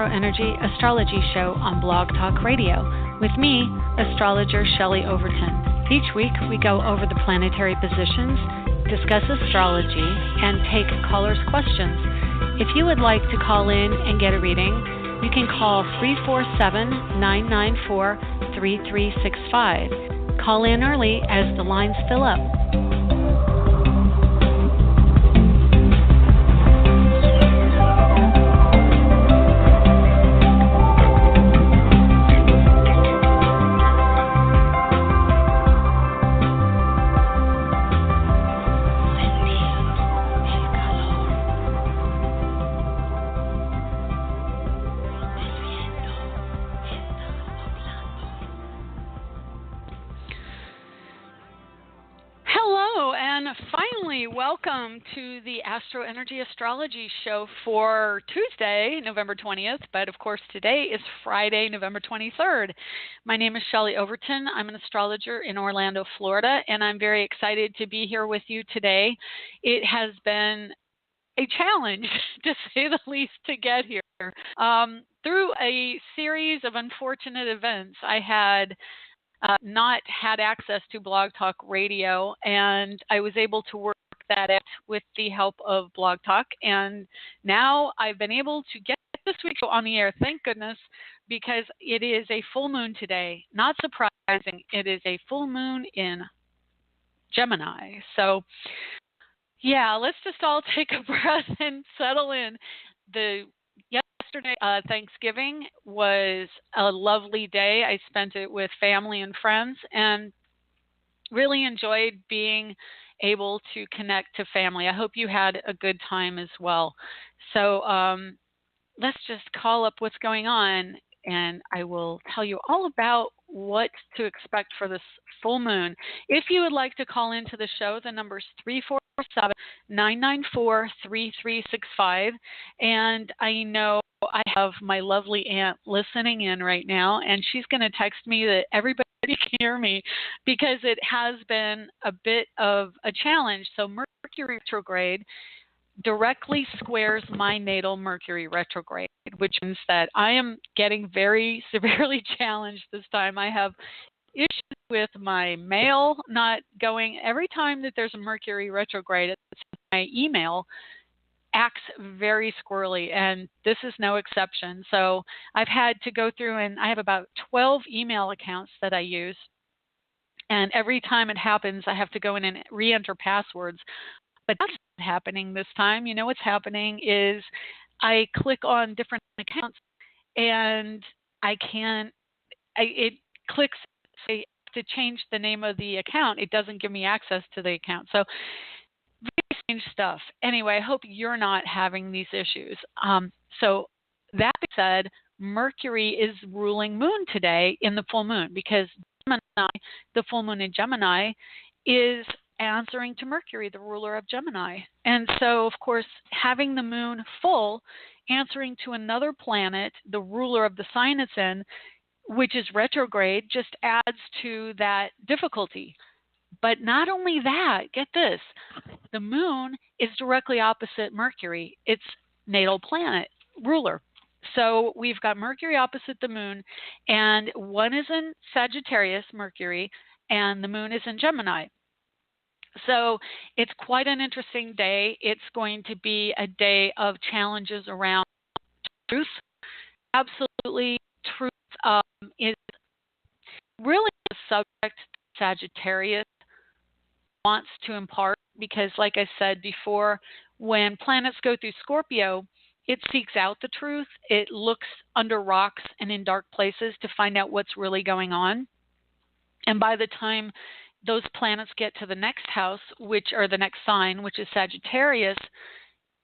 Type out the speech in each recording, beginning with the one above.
AstroEnergy Astrology Show on Blog Talk Radio with me, Astrologer Shelley Overton. Each week we go over the planetary positions, discuss astrology, and take callers' questions. If you would like to call in and get a reading, you can call 347-994-3365. Call in early as the lines fill up. Welcome to the AstroEnergy Astrology Show for Tuesday, November 20th, but of course today is Friday, November 23rd. My name is Shelley Overton. I'm an astrologer in Orlando, Florida, and I'm very excited to be here with you today. It has been a challenge, to say the least, to get here. Through a series of unfortunate events, I had not had access to Blog Talk Radio, and I was able to work that out with the help of Blog Talk, and now I've been able to get this week on the air, thank goodness, because it is a full moon today. Not surprising, it is a full moon in Gemini. So yeah, let's just all take a breath and settle in. Yesterday, Thanksgiving was a lovely day. I spent it with family and friends and really enjoyed being able to connect to family. I hope you had a good time as well. So let's just call up what's going on, and I will tell you all about what to expect for this full moon. If you would like to call into the show, the number is 347-994-3365, and I know I have my lovely aunt listening in right now, and she's going to text me that everybody can hear me because it has been a bit of a challenge. So Mercury retrograde directly squares my natal Mercury retrograde, which means that I am getting very severely challenged this time. I have issues with my mail not going. Every time that there's a Mercury retrograde, my email acts very squirrely, and this is no exception. So I've had to go through, and I have about 12 email accounts that I use, and every time it happens, I have to go in and re-enter passwords. But that's not happening this time. You know what's happening is I click on different accounts, and it clicks, say, to change the name of the account. It doesn't give me access to the account. So very strange stuff. Anyway, I hope you're not having these issues. So that being said, Mercury is ruling moon today in the full moon because Gemini, the full moon in Gemini, is answering to Mercury, the ruler of Gemini. And so, of course, having the moon full, answering to another planet, the ruler of the sign it's in, which is retrograde, just adds to that difficulty. But not only that, get this, the moon is directly opposite Mercury, its natal planet, ruler. So we've got Mercury opposite the moon, and one is in Sagittarius, Mercury, and the moon is in Gemini. So it's quite an interesting day. It's going to be a day of challenges around truth. Absolutely, truth is really the subject Sagittarius wants to impart, because like I said before, when planets go through Scorpio, it seeks out the truth. It looks under rocks and in dark places to find out what's really going on. And by the time those planets get to the next house, the next sign, which is Sagittarius,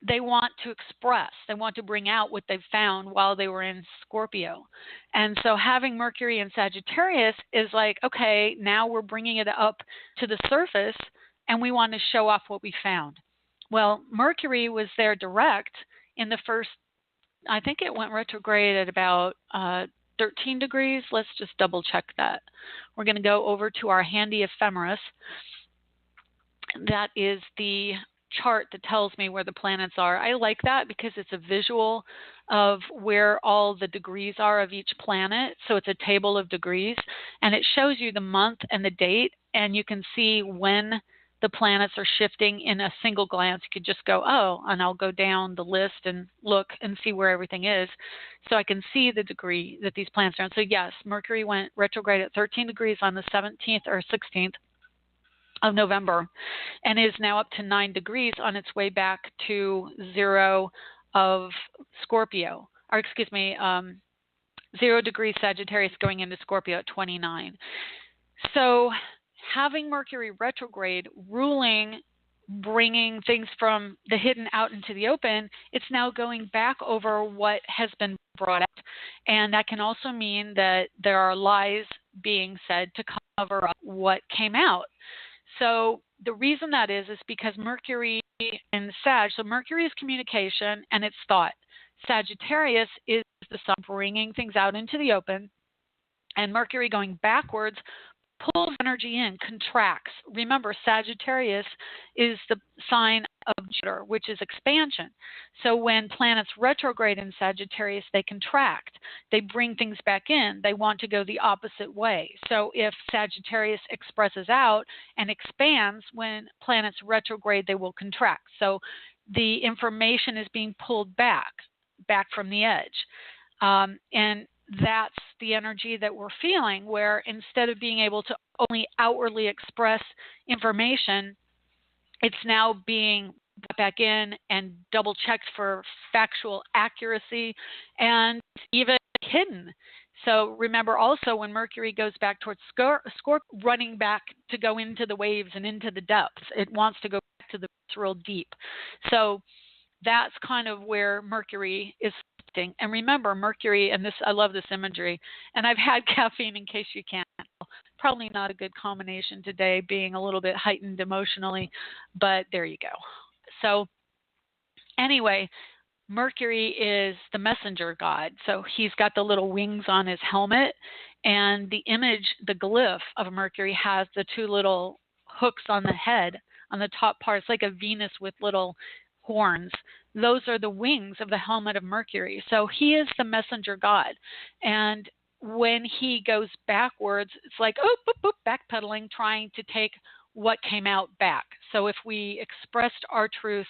they want to express, they want to bring out what they've found while they were in Scorpio. And so having Mercury in Sagittarius is like, okay, now we're bringing it up to the surface and we want to show off what we found. Well, Mercury was there direct in the first, I think it went retrograde at about 13 degrees. Let's just double check that. We're going to go over to our handy ephemeris. That is the chart that tells me where the planets are. I like that because it's a visual of where all the degrees are of each planet. So it's a table of degrees, and it shows you the month and the date, and you can see when the planets are shifting in a single glance. You could just go, oh, and I'll go down the list and look and see where everything is. So I can see the degree that these planets are in. So yes, Mercury went retrograde at 13 degrees on the 17th or 16th of November, and is now up to 9 degrees on its way back to 0 of Scorpio, or excuse me, 0 degrees Sagittarius going into Scorpio at 29. So having Mercury retrograde ruling, bringing things from the hidden out into the open, it's now going back over what has been brought out. And that can also mean that there are lies being said to cover up what came out. So the reason that is because Mercury in Sag, so Mercury is communication and it's thought. Sagittarius is the sun bringing things out into the open, and Mercury going backwards pulls energy in, contracts. Remember, Sagittarius is the sign of Jupiter, which is expansion. So when planets retrograde in Sagittarius, they contract. They bring things back in. They want to go the opposite way. So if Sagittarius expresses out and expands, when planets retrograde, they will contract. So the information is being pulled back from the edge. And that's the energy that we're feeling, where instead of being able to only outwardly express information, it's now being brought back in and double checked for factual accuracy and even hidden. So remember also, when Mercury goes back towards Scorpio, running back to go into the waves and into the depths, it wants to go back to the real deep. So that's kind of where Mercury is. And remember, Mercury, and this, I love this imagery, and I've had caffeine in case you can't. Probably not a good combination today, being a little bit heightened emotionally, but there you go. So anyway, Mercury is the messenger god. So he's got the little wings on his helmet, and the image, the glyph of Mercury has the two little hooks on the head, on the top part. It's like a Venus with little horns. Those are the wings of the helmet of Mercury. So he is the messenger god. And when he goes backwards, it's like, oh, boop, boop, backpedaling, trying to take what came out back. So if we expressed our truth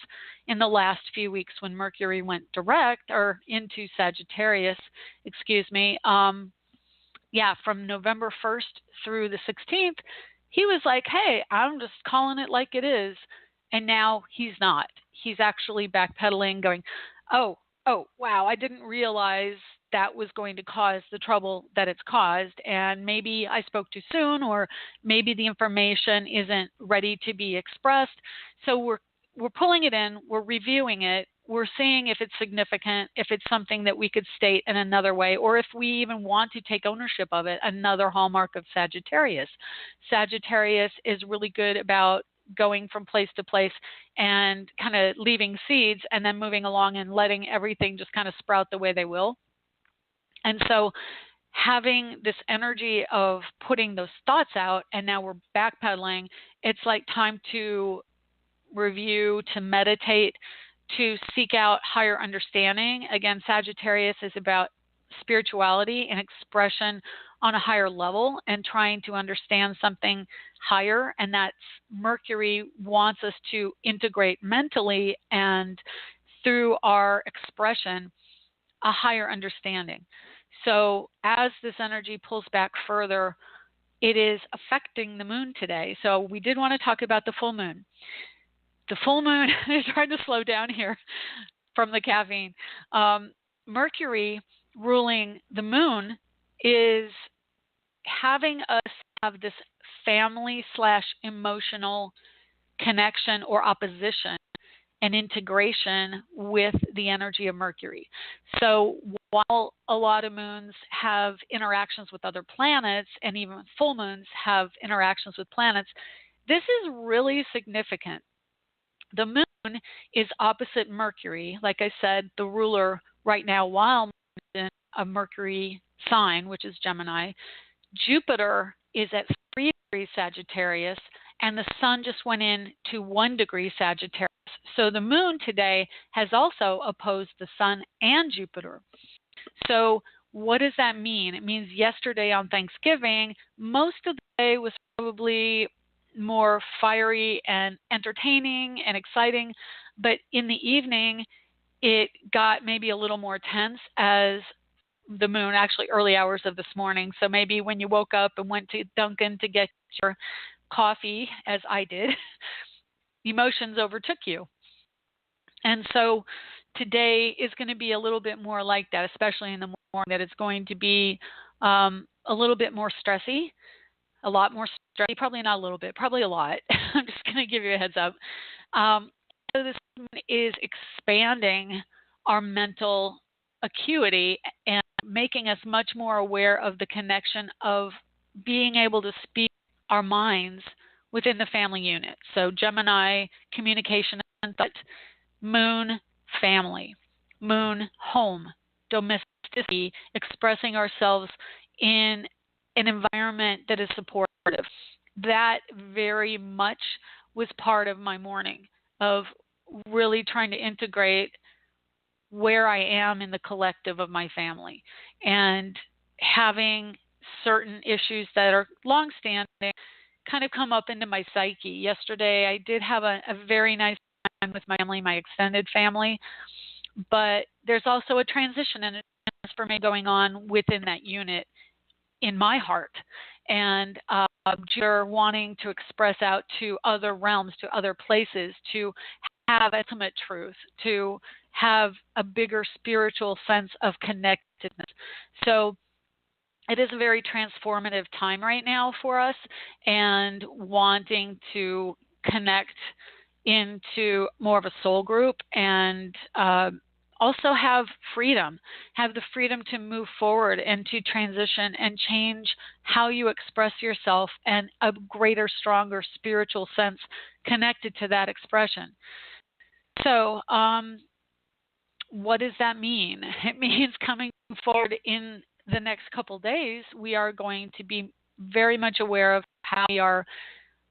in the last few weeks when Mercury went direct, or into Sagittarius, from November 1st through the 16th, he was like, hey, I'm just calling it like it is. And now he's not. He's actually backpedaling, going, oh, wow, I didn't realize that was going to cause the trouble that it's caused. And maybe I spoke too soon, or maybe the information isn't ready to be expressed. So we're pulling it in, we're reviewing it, we're seeing if it's significant, if it's something that we could state in another way, or if we even want to take ownership of it, another hallmark of Sagittarius. Sagittarius is really good about going from place to place and kind of leaving seeds and then moving along and letting everything just kind of sprout the way they will. And so having this energy of putting those thoughts out, and now we're backpedaling, it's like time to review, to meditate, to seek out higher understanding. Again, Sagittarius is about spirituality and expression on a higher level and trying to understand something higher, and that's Mercury wants us to integrate mentally and through our expression a higher understanding. So as this energy pulls back further, it is affecting the moon today. So we did want to talk about the full moon. The full moon is trying to slow down here from the caffeine. Mercury ruling the moon is having us have this family/emotional connection or opposition and integration with the energy of Mercury. So while a lot of moons have interactions with other planets, and even full moons have interactions with planets, this is really significant. The moon is opposite Mercury. Like I said, the ruler right now, while in a Mercury sign, which is Gemini, Jupiter is at 3 degrees Sagittarius, and the sun just went in to 1 degree Sagittarius. So the moon today has also opposed the sun and Jupiter. So what does that mean? It means yesterday on Thanksgiving, most of the day was probably more fiery and entertaining and exciting, but in the evening, it got maybe a little more tense as the moon, actually early hours of this morning. So maybe when you woke up and went to Dunkin' to get your coffee, as I did, emotions overtook you. And so today is going to be a little bit more like that, especially in the morning, that it's going to be a little bit more stressy, a lot more stressy, probably not a little bit, probably a lot. I'm just going to give you a heads up. So this is expanding our mental acuity and making us much more aware of the connection of being able to speak our minds within the family unit. So Gemini, communication and thought. Moon, family. Moon, home, domesticity, expressing ourselves in an environment that is supportive. That very much was part of my morning, of really trying to integrate where I am in the collective of my family, and having certain issues that are longstanding kind of come up into my psyche. Yesterday, I did have a very nice time with my family, my extended family, but there's also a transition and a transformation going on within that unit in my heart, and Jupiter wanting to express out to other realms, to other places, to have ultimate truth, to have a bigger spiritual sense of connectedness. So it is a very transformative time right now for us, and wanting to connect into more of a soul group, and also have the freedom to move forward and to transition and change how you express yourself, and a greater, stronger spiritual sense connected to that expression. So what does that mean? It means coming forward in the next couple days, we are going to be very much aware of how we are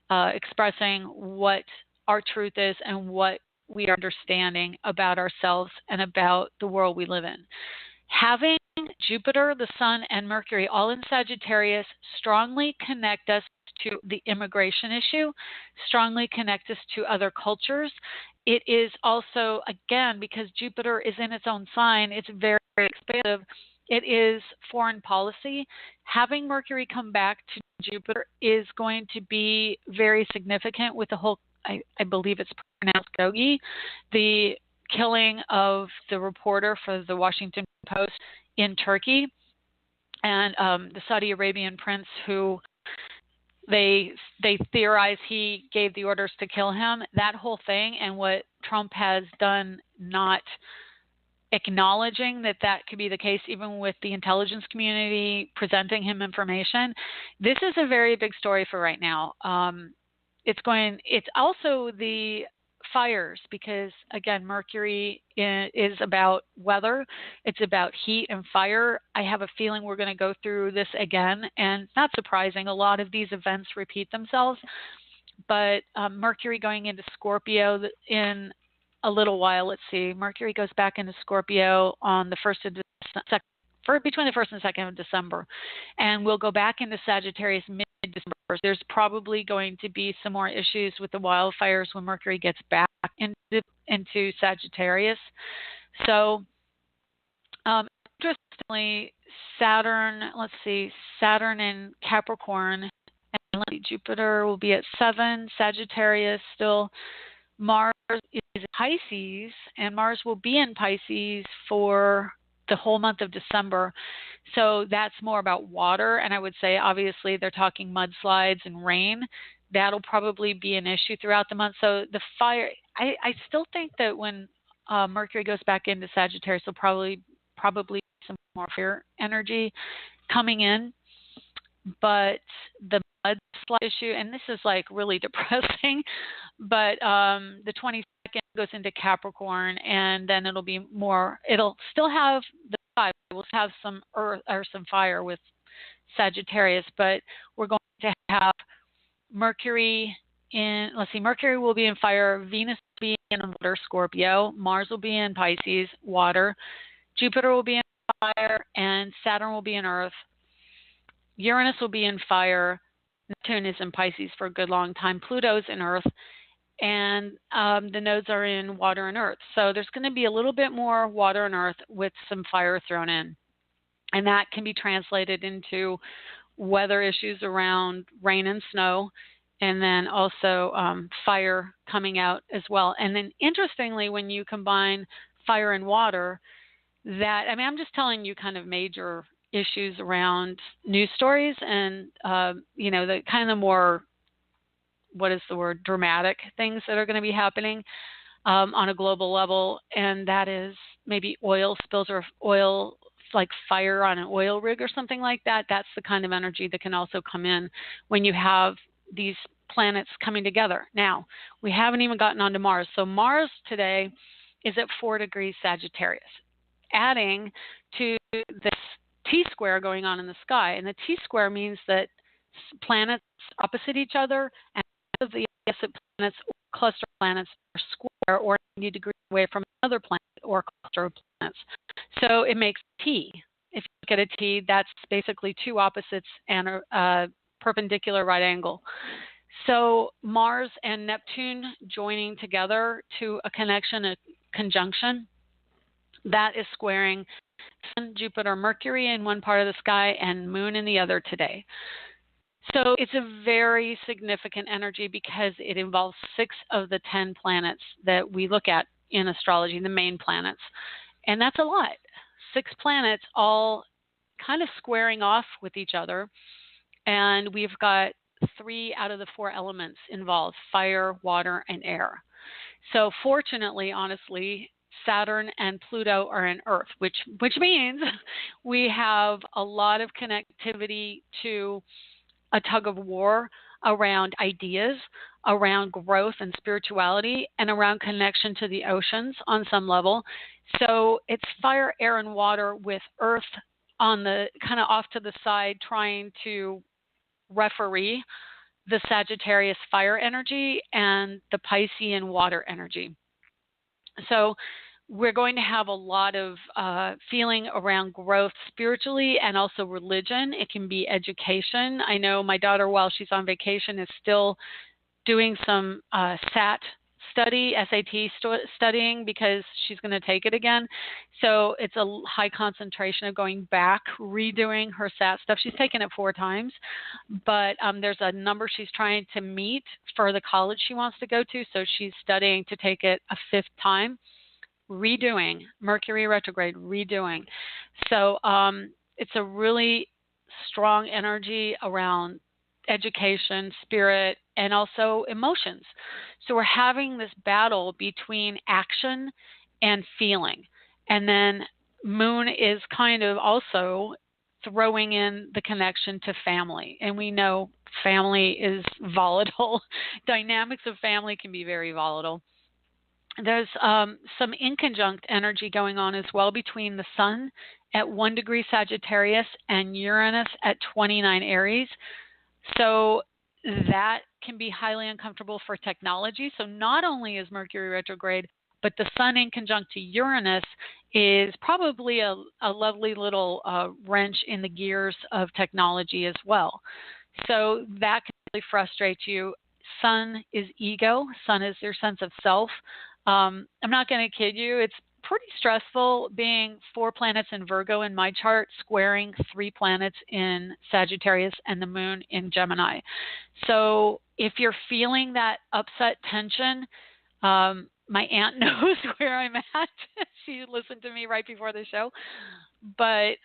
expressing what our truth is and what we are understanding about ourselves and about the world we live in. Having Jupiter, the Sun, and Mercury all in Sagittarius strongly connect us to the immigration issue, strongly connect us to other cultures. It is also, again, because Jupiter is in its own sign, it's very, very expansive. It is foreign policy. Having Mercury come back to Jupiter is going to be very significant with the whole, I believe it's pronounced Khashoggi, the killing of the reporter for the Washington Post in Turkey, and the Saudi Arabian prince who they theorize he gave the orders to kill him. That whole thing, and what Trump has done, not acknowledging that could be the case, even with the intelligence community presenting him information. This is a very big story for right now. It's also the fires, because again, Mercury is about weather. It's about heat and fire. I have a feeling we're going to go through this again, and not surprising, a lot of these events repeat themselves. But Mercury going into Scorpio in a little while. Let's see. Mercury goes back into Scorpio on the between the 1st and 2nd of December, and we'll go back into Sagittarius mid-December. There's probably going to be some more issues with the wildfires when Mercury gets back into Sagittarius. So, interestingly, Saturn in Capricorn, and Jupiter will be at 7, Sagittarius still. Mars is in Pisces, and Mars will be in Pisces for the whole month of December. So that's more about water, and I would say obviously they're talking mudslides and rain. That'll probably be an issue throughout the month. So the fire, I still think that when Mercury goes back into Sagittarius, there'll probably some more fire energy coming in. But the mudslide issue, and this is like really depressing, but the 22nd goes into Capricorn, and then it'll still have the fire. We'll have some earth or some fire with Sagittarius, but we're going to have Mercury Mercury will be in fire, Venus will be in water, Scorpio. Mars will be in Pisces, water. Jupiter will be in fire, and Saturn will be in earth. Uranus will be in fire. Neptune is in Pisces for a good long time. Pluto's in earth. And the nodes are in water and earth. So there's going to be a little bit more water and earth with some fire thrown in. And that can be translated into weather issues around rain and snow, and then also fire coming out as well. And then interestingly, when you combine fire and water, I'm just telling you kind of major issues around news stories and, the kind of more, dramatic things that are going to be happening on a global level. And that is maybe oil spills or oil, like fire on an oil rig or something like that. That's the kind of energy that can also come in when you have these planets coming together. Now, we haven't even gotten onto Mars. So Mars today is at 4 degrees Sagittarius, adding to this T-square going on in the sky. And the T-square means that planets opposite each other, and the opposite planets or cluster planets are square or 90 degrees away from another planet or cluster of planets. So it makes T. If you look at a T, that's basically two opposites and a perpendicular right angle. So Mars and Neptune joining together to a connection, a conjunction, that is squaring Sun, Jupiter, Mercury in one part of the sky and Moon in the other today. So it's a very significant energy because it involves 6 of the 10 planets that we look at in astrology, the main planets. And that's a lot. 6 planets all kind of squaring off with each other. And we've got 3 out of the 4 elements involved: fire, water, and air. So fortunately, honestly, Saturn and Pluto are in Earth, which means we have a lot of connectivity to a tug of war around ideas, around growth and spirituality, and around connection to the oceans on some level. So it's fire, air, and water with Earth on the kind of off to the side, trying to referee the Sagittarius fire energy and the Piscean water energy. So we're going to have a lot of feeling around growth spiritually and also religion. It can be education. I know my daughter, while she's on vacation, is still doing some SAT studying because she's going to take it again. So it's a high concentration of going back, redoing her SAT stuff. She's taken it 4 times, but there's a number she's trying to meet for the college she wants to go to. So she's studying to take it a 5th time. Redoing, Mercury retrograde, redoing. So it's a really strong energy around education, spirit, and also emotions. So we're having this battle between action and feeling. And then Moon is kind of also throwing in the connection to family. And we know family is volatile. Dynamics of family can be very volatile. There's some inconjunct energy going on as well between the Sun at 1 degree Sagittarius and Uranus at 29 Aries. So that can be highly uncomfortable for technology. So not only is Mercury retrograde, but the Sun in conjunct to Uranus is probably a lovely little wrench in the gears of technology as well. So that can really frustrate you. Sun is ego. Sun is your sense of self. I'm not going to kid you. It's pretty stressful being 4 planets in Virgo in my chart, squaring 3 planets in Sagittarius and the Moon in Gemini. So if you're feeling that upset tension, my aunt knows where I'm at. She listened to me right before the show. But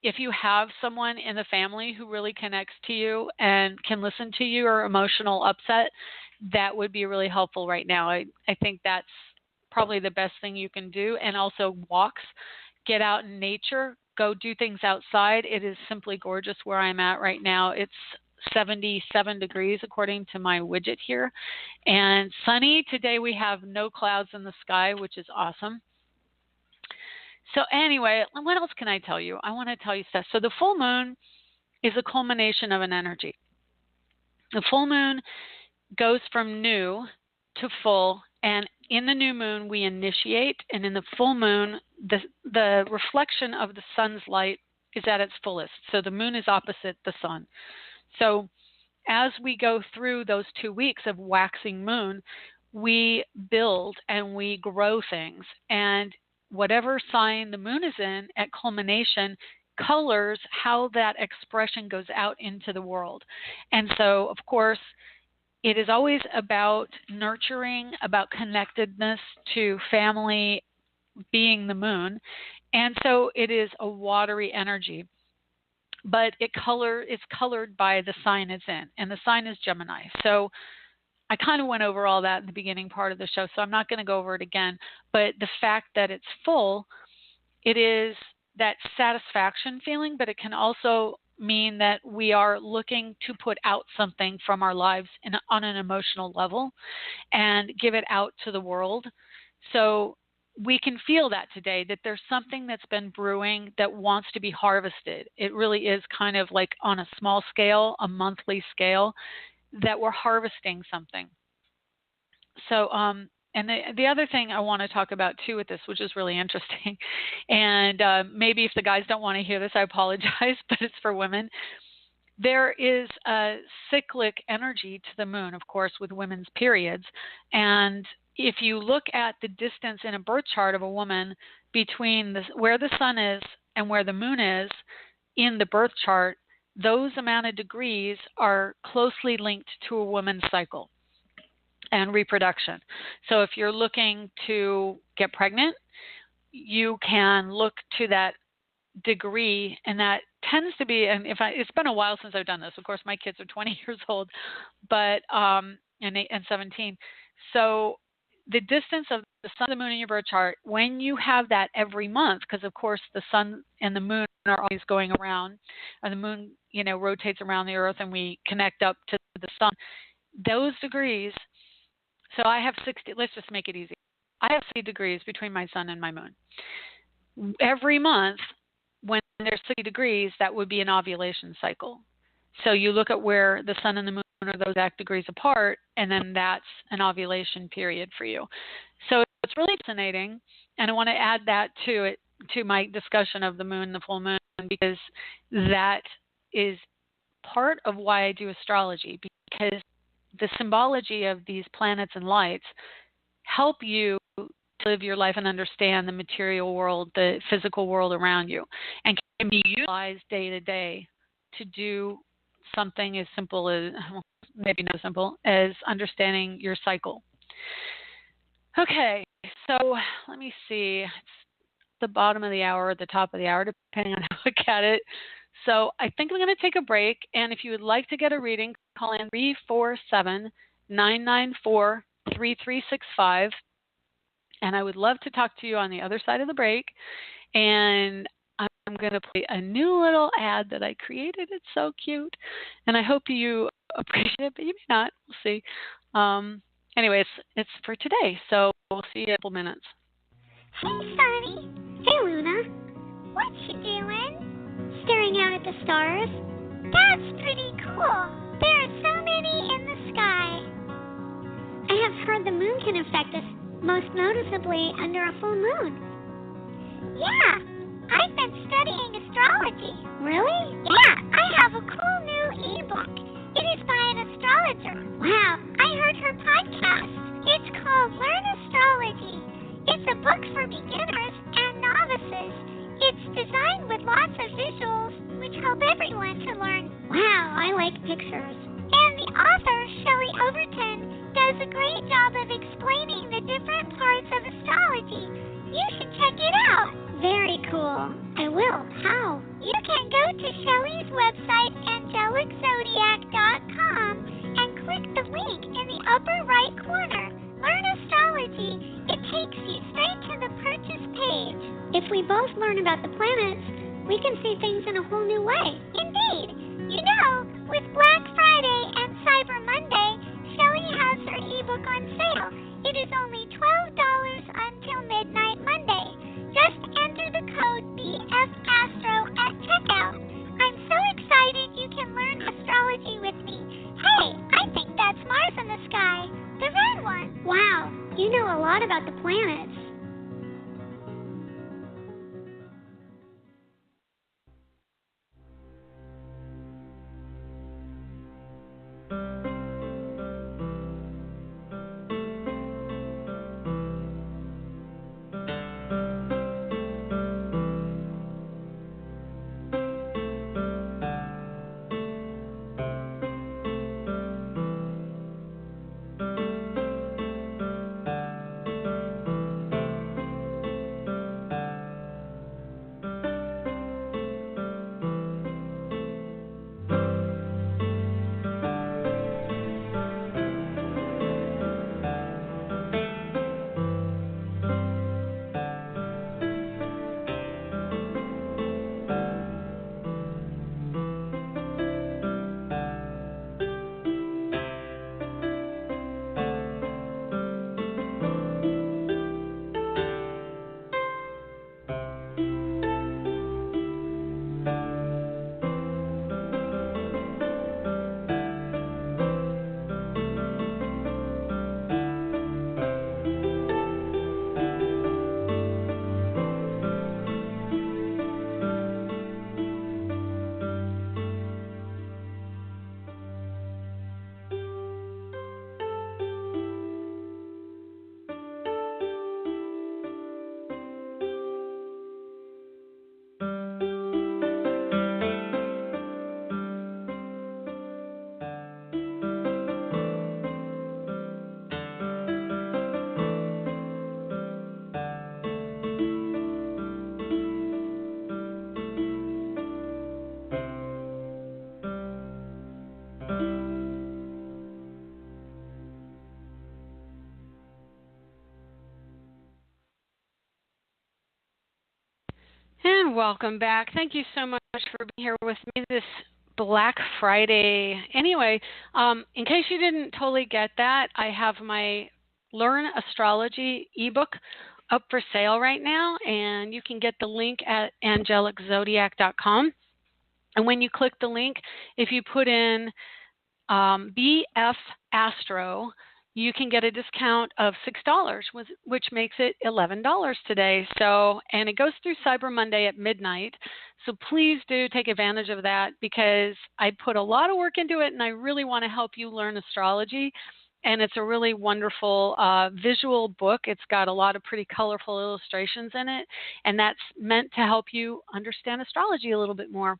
if you have someone in the family who really connects to you and can listen to your emotional upset, that would be really helpful right now. I think that's probably the best thing you can do. And also walks, get out in nature, go do things outside. It is simply gorgeous where I'm at right now. It's 77 degrees according to my widget here, and sunny. Today we have no clouds in the sky, which is awesome. So anyway, what else can I tell you? I want to tell you stuff. So the full moon is a culmination of an energy. The full moon goes from new to full And in the new moon, we initiate, and in the full moon, the reflection of the sun's light is at its fullest. So the moon is opposite the sun. So as we go through those 2 weeks of waxing moon, we build and we grow things. And whatever sign the moon is in at culmination colors how that expression goes out into the world. And so, of course, it is always about nurturing, about connectedness to family being the moon. And so it is a watery energy. But it's colored by the sign it's in, and the sign is Gemini. So I kind of went over all that in the beginning part of the show, so I'm not going to go over it again. But the fact that it's full, it is that satisfaction feeling, but it can also mean that we are looking to put out something from our lives on an emotional level and give it out to the world. So we can feel that today, that there's something that's been brewing that wants to be harvested. It really is kind of like on a small scale, a monthly scale, that we're harvesting something. So, and the other thing I want to talk about too with this, which is really interesting, and maybe if the guys don't want to hear this, I apologize, but it's for women. There is a cyclic energy to the moon, of course, with women's periods. And if you look at the distance in a birth chart of a woman between where the sun is and where the moon is in the birth chart, those amount of degrees are closely linked to a woman's cycle and reproduction. So if you're looking to get pregnant, you can look to that degree, and that tends to be, and it's been a while since I've done this. Of course, my kids are 20 years old, but and 17. So the distance of the sun and the moon in your birth chart, when you have that every month, because of course the sun and the moon are always going around, and the moon, rotates around the earth, and we connect up to the sun. Those degrees. So I have 60. Let's just make it easy. I have 60 degrees between my sun and my moon. Every month, when there's 60 degrees, that would be an ovulation cycle. So you look at where the sun and the moon are those exact degrees apart, and then that's an ovulation period for you. So it's really fascinating, and I want to add that to my discussion of the moon, the full moon, because that is part of why I do astrology, because the symbology of these planets and lights help you to live your life and understand the material world, the physical world around you, and can be utilized day to day to do something as simple as, maybe not simple, as understanding your cycle. Okay, so let me see. It's the bottom of the hour or the top of the hour, depending on how I look at it. So I think I'm going to take a break, and if you would like to get a reading, call in 347-994-3365, and I would love to talk to you on the other side of the break. And I'm going to play a new little ad that I created. It's so cute, and I hope you appreciate it, but you may not. We'll see. Anyway, it's for today, so we'll see you in a couple minutes. Hey, Sonny. Hey, Luna. What you doing? Staring out at the stars? That's pretty cool. There are so many in the sky. I have heard the moon can affect us most noticeably under a full moon. Yeah, I've been studying astrology. Really? Yeah, I have a cool new ebook. It is by an astrologer. Wow, I heard her podcast. It's called Learn Astrology. It's a book for beginners and novices. It's designed with lots of visuals, which help everyone to learn. Wow, I like pictures. And the author, Shelley Overton, does a great job of explaining the different parts of astrology. You should check it out. Very cool. I will. How? You can go to Shelley's website, angeliczodiac.com, and click the link in the upper right corner. Learn astrology. It takes you straight to the purchase page. If we both learn about the planets, we can see things in a whole new way. Indeed. You know, with Black Friday and Cyber Monday, Shelley has her ebook on sale. It is only $12 until midnight Monday. Just enter the code BFAstro at checkout. I'm so excited you can learn astrology with me. Hey, I think that's Mars in the sky. The red one. Wow. You lot about the planets. And welcome back. Thank you so much for being here with me this Black Friday. Anyway, in case you didn't totally get that, I have my Learn Astrology ebook up for sale right now, and you can get the link at angeliczodiac.com. And when you click the link, if you put in BF Astro, you can get a discount of $6, which makes it $11 today. So, and it goes through Cyber Monday at midnight. So please do take advantage of that, because I put a lot of work into it, and I really want to help you learn astrology. And it's a really wonderful visual book. It's got a lot of pretty colorful illustrations in it, and that's meant to help you understand astrology a little bit more.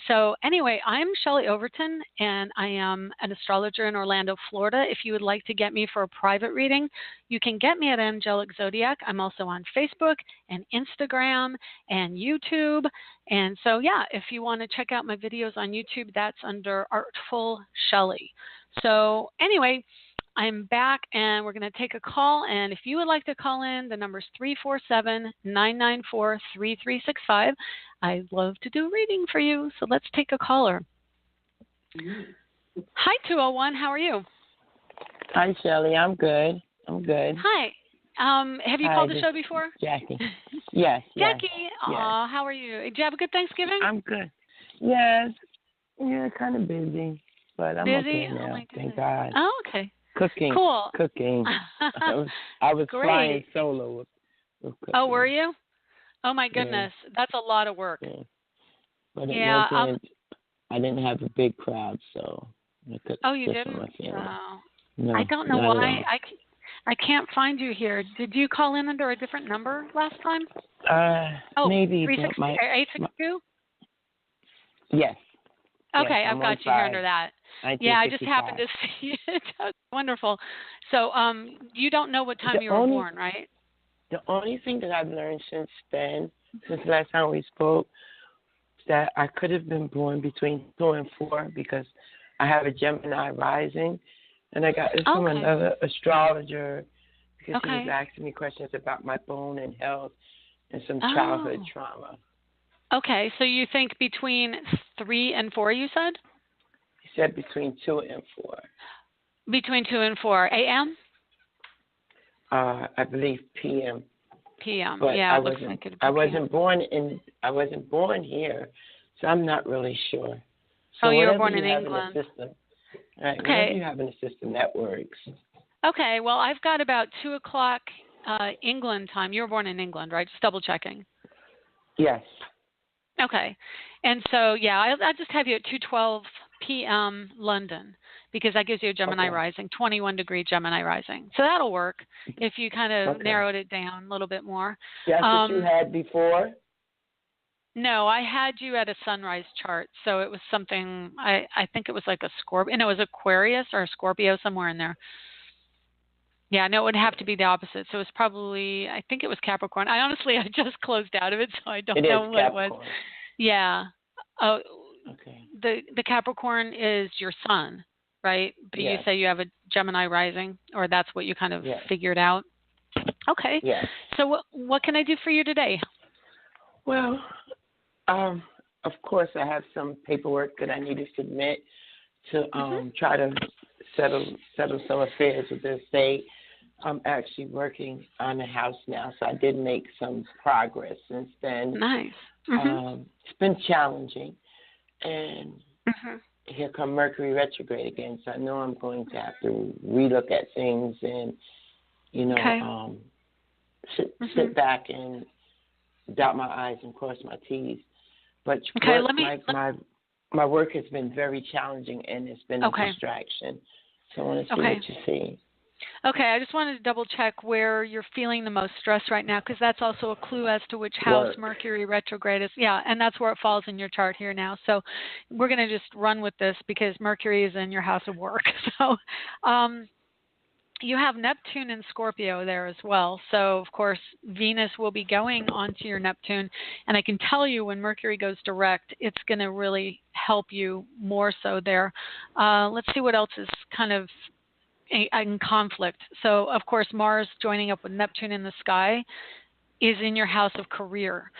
So anyway, I'm Shelley Overton, and I am an astrologer in Orlando, Florida. If you would like to get me for a private reading, you can get me at Angelic Zodiac. I'm also on Facebook and Instagram and YouTube. And so, yeah, if you want to check out my videos on YouTube, that's under Artful Shelley. So anyway, I'm back, and we're going to take a call. And if you would like to call in, the number is 347-994-3365. I'd love to do a reading for you. So let's take a caller. Hi, 201. How are you? Hi, Shelley. I'm good. Hi. Have you called the show before? Jackie. Yes. Jackie. Yes. Aw, how are you? Did you have a good Thanksgiving? I'm good. Yes. Yeah, kind of busy, but I'm okay now. Oh, my goodness. Thank God. Oh, okay. Cooking. Cool. I was Great. flying solo with cooking. Oh, were you? Oh, my goodness. Yeah. That's a lot of work. Yeah. But it wasn't, I didn't have a big crowd, so I could. Oh, you didn't? Oh. No, I don't know why. I can't find you here. Did you call in under a different number last time? Maybe. 862? Yes. Okay, yes, I've got you here under that. Yeah, I just happened to see it. That's wonderful. So you don't know what time you were born, right? The only thing that I've learned since then, since the last time we spoke, is that I could have been born between 2 and 4 because I have a Gemini rising. And I got this from another astrologer because he was asking me questions about my bone and health and some childhood trauma. Okay, so you think between 3 and 4, you said? He said between 2 and 4. Between 2 and 4 a.m.? I believe p.m. p.m. But yeah, I it looks wasn't, like it'd be I wasn't born here, so I'm not really sure. So you were born in England. Right, whenever you have in the system, that works. Okay, well, I've got about 2 o'clock England time. You were born in England, right? Just double checking. Yes. Okay. And so, yeah, I'll just have you at 2:12 p.m. London because that gives you a Gemini rising, 21-degree Gemini rising. So that'll work if you kind of narrowed it down a little bit more. That's what you had before? No, I had you at a sunrise chart. So it was something, I think it was like a Scorpio, and it was Aquarius or a Scorpio, somewhere in there. Yeah, no, it would have to be the opposite. So it was probably, I think it was Capricorn. I just closed out of it, so I don't know what Capricorn. it was. Yeah. Oh, okay. The Capricorn is your sun, right? But you say you have a Gemini rising, or that's what you kind of figured out. Okay. Yes. So what can I do for you today? Well, of course, I have some paperwork that I need to submit to try to settle some affairs with the estate. I'm actually working on a house now, so I did make some progress since then. Nice. It's been challenging, and here come Mercury retrograde again, so I know I'm going to have to relook at things and, sit back and dot my I's and cross my T's. But my work has been very challenging, and it's been a distraction. So I want to see what you see. Okay, I just wanted to double check where you're feeling the most stress right now, because that's also a clue as to which house Mercury retrograde is. Yeah, and that's where it falls in your chart here now. So we're going to just run with this because Mercury is in your house of work. So you have Neptune and Scorpio there as well. So, of course, Venus will be going onto your Neptune. And I can tell you when Mercury goes direct, it's going to really help you more so there. Let's see what else is kind of in conflict. So, of course, Mars joining up with Neptune in the sky is in your house of career.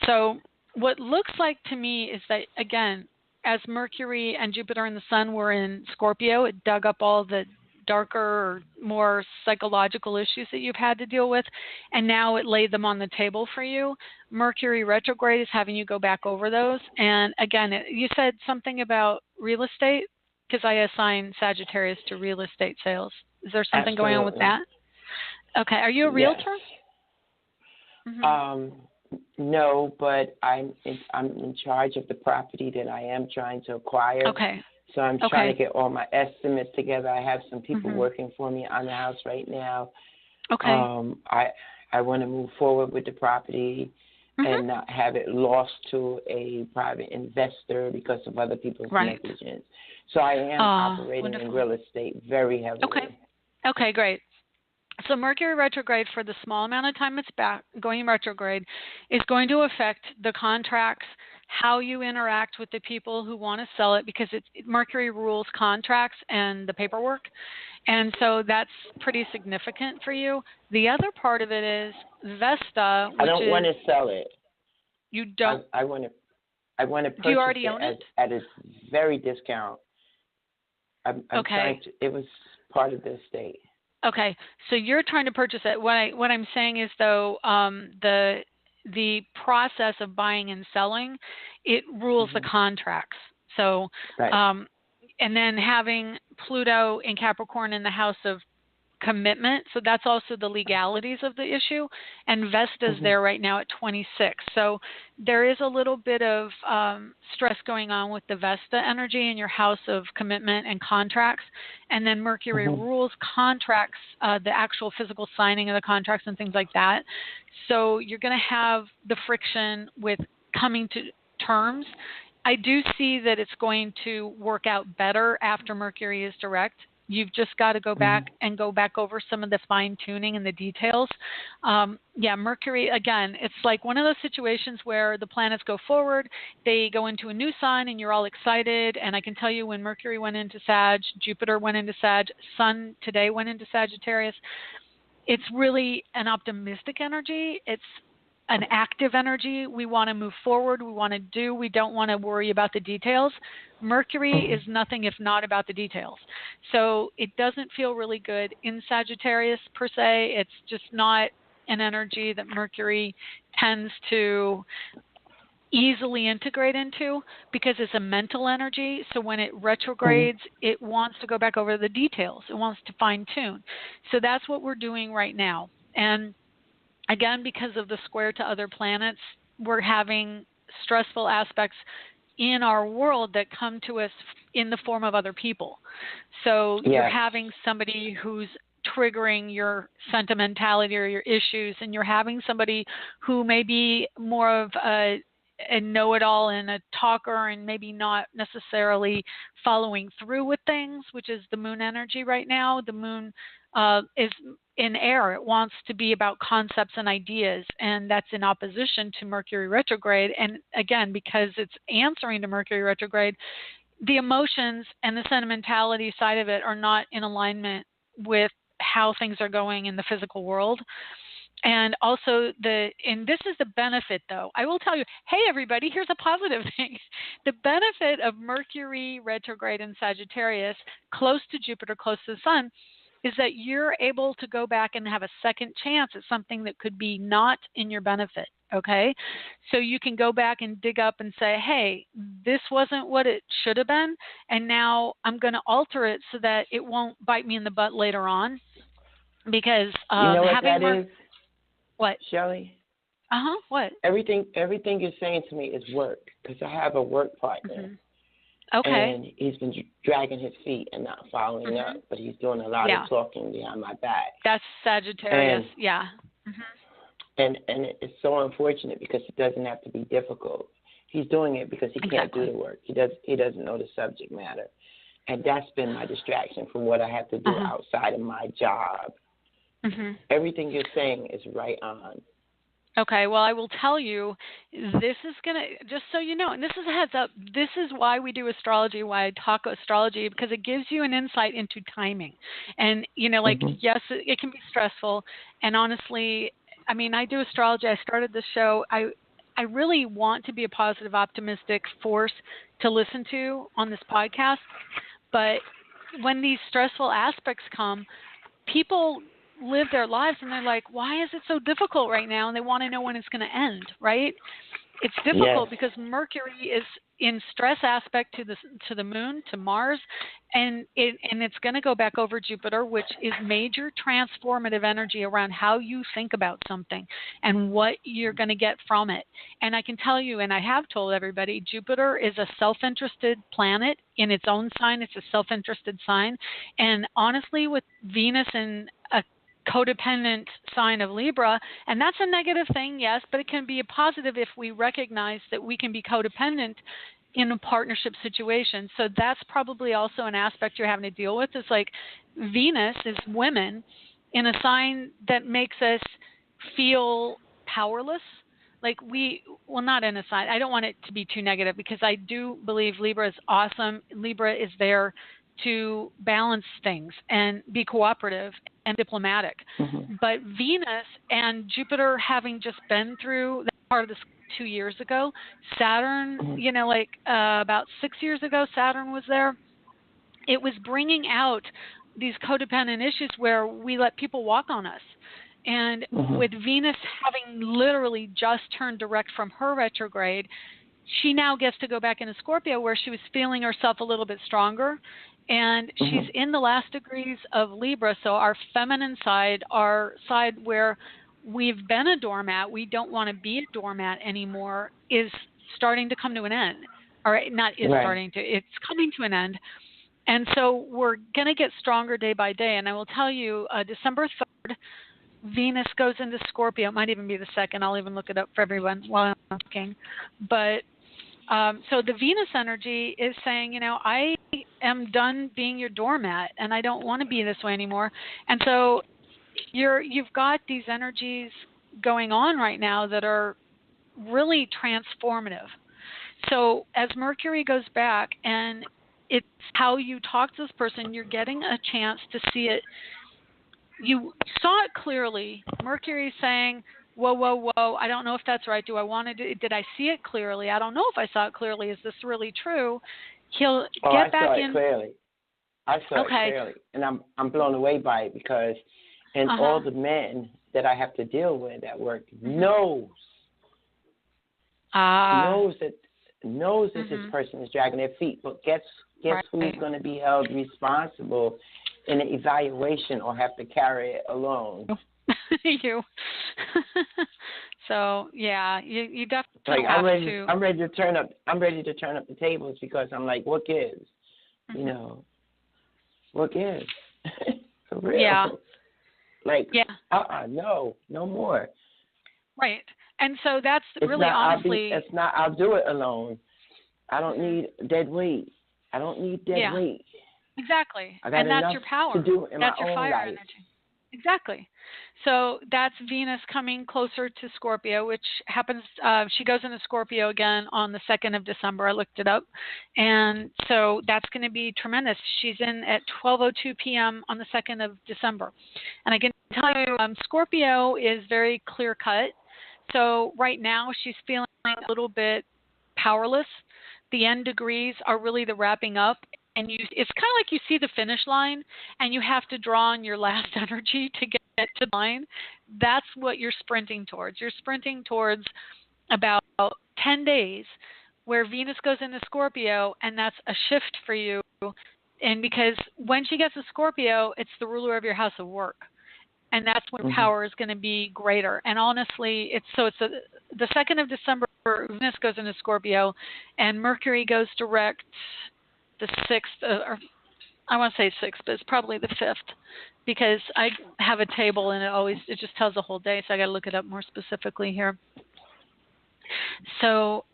So what looks like to me is that, again, as Mercury and Jupiter and the Sun were in Scorpio, it dug up all the darker or more psychological issues that you've had to deal with, and now it laid them on the table for you. Mercury retrograde is having you go back over those. And again, you said something about real estate, because I assign Sagittarius to real estate sales. Is there something going on with that? Okay. Are you a realtor? Yes. No, but I'm in charge of the property that I am trying to acquire. Okay. So I'm trying to get all my estimates together. I have some people working for me on the house right now. Okay. I want to move forward with the property and not have it lost to a private investor because of other people's negligence. So I am operating in real estate very heavily. Okay, great. So Mercury retrograde, for the small amount of time it's back going retrograde, is going to affect the contracts, how you interact with the people who want to sell it, because Mercury rules contracts and the paperwork. And so that's pretty significant for you. The other part of it is Vesta, which I don't want to sell it. You don't? I want to purchase Do you already own it? At a very discount. I'm trying to, it was part of the estate. Okay, so you're trying to purchase it. What I'm saying is, though, the process of buying and selling, it rules the contracts. So, and then having Pluto in Capricorn in the house of commitment, so that's also the legalities of the issue. And Vesta's there right now at 26. So there is a little bit of stress going on with the Vesta energy in your house of commitment and contracts. And then Mercury rules contracts, the actual physical signing of the contracts and things like that. So you're going to have the friction with coming to terms. I do see that it's going to work out better after Mercury is direct. You've just got to go back and go back over some of the fine-tuning and the details. Mercury, again, it's like one of those situations where the planets go forward, they go into a new sign, and you're all excited. And I can tell you when Mercury went into Sag, Jupiter went into Sag, Sun today went into Sagittarius, it's really an optimistic energy. It's an active energy. We want to move forward. We want to do. We don't want to worry about the details. Mercury is nothing if not about the details. So it doesn't feel really good in Sagittarius per se. It's just not an energy that Mercury tends to easily integrate into because it's a mental energy. So when it retrogrades, it wants to go back over the details. It wants to fine tune. So that's what we're doing right now. And again, because of the square to other planets, we're having stressful aspects in our world that come to us in the form of other people. So you're having somebody who's triggering your sentimentality or your issues, and you're having somebody who may be more of a know-it-all and a talker and maybe not necessarily following through with things, which is the moon energy right now. The moon is in air. It wants to be about concepts and ideas, and that's in opposition to Mercury retrograde. And again, because it's answering to Mercury retrograde, the emotions and the sentimentality side of it are not in alignment with how things are going in the physical world. And also and this is the benefit, though. I will tell you, hey, everybody, here's a positive thing. The benefit of Mercury retrograde in Sagittarius, close to Jupiter, close to the sun, is that you're able to go back and have a second chance at something that could be not in your benefit, okay? So you can go back and dig up and say, hey, this wasn't what it should have been, and now I'm going to alter it so that it won't bite me in the butt later on. Because you know what that is? What? Shelley? What? Everything you're saying to me is work, because I have a work partner. Mm-hmm. Okay. And he's been dragging his feet and not following up, but he's doing a lot of talking behind my back. That's Sagittarius, And it's so unfortunate because it doesn't have to be difficult. He's doing it because he can't do the work. He doesn't know the subject matter. And that's been my distraction from what I have to do outside of my job. Mm-hmm. Everything you're saying is right on. Okay, well, I will tell you, this is going to, just so you know, and this is a heads up, this is why we do astrology, why I talk astrology, because it gives you an insight into timing. And, yes, it can be stressful. And honestly, I mean, I do astrology. I started this show. I really want to be a positive, optimistic force to listen to on this podcast. But when these stressful aspects come, people live their lives and they're like, why is it so difficult right now? And they want to know when it's going to end, right? It's difficult because Mercury is in stress aspect to the moon, to Mars, and it's going to go back over Jupiter, which is major transformative energy around how you think about something and what you're going to get from it. And I can tell you, and I have told everybody, Jupiter is a self-interested planet in its own sign. It's a self-interested sign. And honestly, with Venus in a codependent sign of Libra, and that's a negative thing, yes, but it can be a positive if we recognize that we can be codependent in a partnership situation. So that's probably also an aspect you're having to deal with. It's like Venus is women in a sign that makes us feel powerless. Like not in a sign. I don't want it to be too negative because I do believe Libra is awesome. Libra is there to balance things and be cooperative and diplomatic. Mm-hmm. But Venus and Jupiter having just been through that part of this 2 years ago, Saturn, about 6 years ago, Saturn was there. It was bringing out these codependent issues where we let people walk on us. And with Venus having literally just turned direct from her retrograde, she now gets to go back into Scorpio where she was feeling herself a little bit stronger. And she's in the last degrees of Libra, so our feminine side, our side where we've been a doormat, we don't want to be a doormat anymore, is starting to come to an end. Or it's coming to an end. And so we're going to get stronger day by day. And I will tell you, December 3rd, Venus goes into Scorpio. It might even be the 2nd. I'll even look it up for everyone while I'm talking. But so the Venus energy is saying, I am done being your doormat, and I don't want to be this way anymore. And so you've got these energies going on right now that are really transformative. So as Mercury goes back, and it's how you talk to this person, you're getting a chance to see it. You saw it clearly. Mercury saying, whoa, I don't know if that's right. Did I see it clearly? I don't know if I saw it clearly. Is this really true? He'll get back in. I saw it clearly. And I'm blown away by it because all the men that I have to deal with at work knows that this person is dragging their feet. But guess who's going to be held responsible in an evaluation or have to carry it alone? you. So yeah, you definitely Like have to. I'm ready to turn up the tables because I'm like, what gives? You know, what gives? For real. Yeah. Like, Yeah. no more. Right. And so that's It's really not. honestly. It's not. I'll do it alone. I don't need dead weight. I don't need dead weight. Exactly. I got And that's enough your power. to do in That's my your own fire life. energy. Exactly. So that's Venus coming closer to Scorpio, which happens, she goes into Scorpio again on the 2nd of December. I looked it up. And so that's going to be tremendous. She's in at 12:02 p.m. on the 2nd of December. And I can tell you, Scorpio is very clear cut. So right now she's feeling a little bit powerless. The end degrees are really the wrapping up. And it's kind of like you see the finish line and you have to draw on your last energy to get to the line. That's what you're sprinting towards. You're sprinting towards about 10 days where Venus goes into Scorpio, and that's a shift for you. And because when she gets to Scorpio, it's the ruler of your house of work. And that's when power is going to be greater. And honestly, the 2nd of December, Venus goes into Scorpio, and Mercury goes direct the 6th, or I want to say 6th, but it's probably the 5th, because I have a table and it just tells the whole day, so I got to look it up more specifically here. So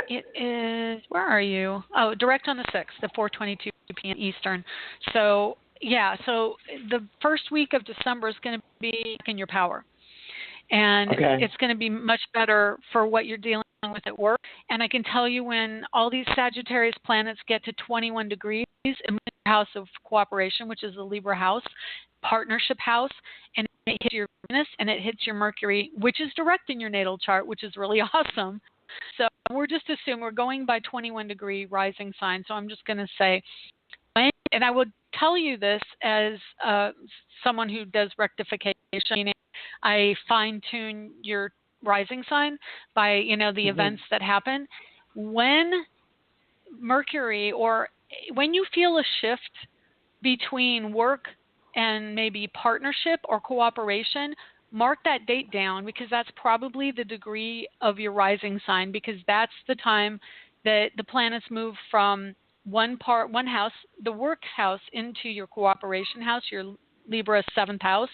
it is, where are you? Oh, direct on the 6th, the 4:22 p.m. Eastern. So yeah, so the first week of December is going to be in your power. And it's going to be much better for what you're dealing with at work. And I can tell you, when all these Sagittarius planets get to 21 degrees in the house of cooperation, which is the Libra house, partnership house, and it hits your Venus and it hits your Mercury, which is direct in your natal chart, which is really awesome. So we're just assuming we're going by 21 degree rising sign. So I'm just going to say, and I would tell you this as someone who does rectification, meaning I fine-tune your rising sign by, the events that happen. When Mercury, or when you feel a shift between work and maybe partnership or cooperation, mark that date down, because that's probably the degree of your rising sign, because that's the time that the planets move from one house, the work house, into your cooperation house, your Libra 7th house.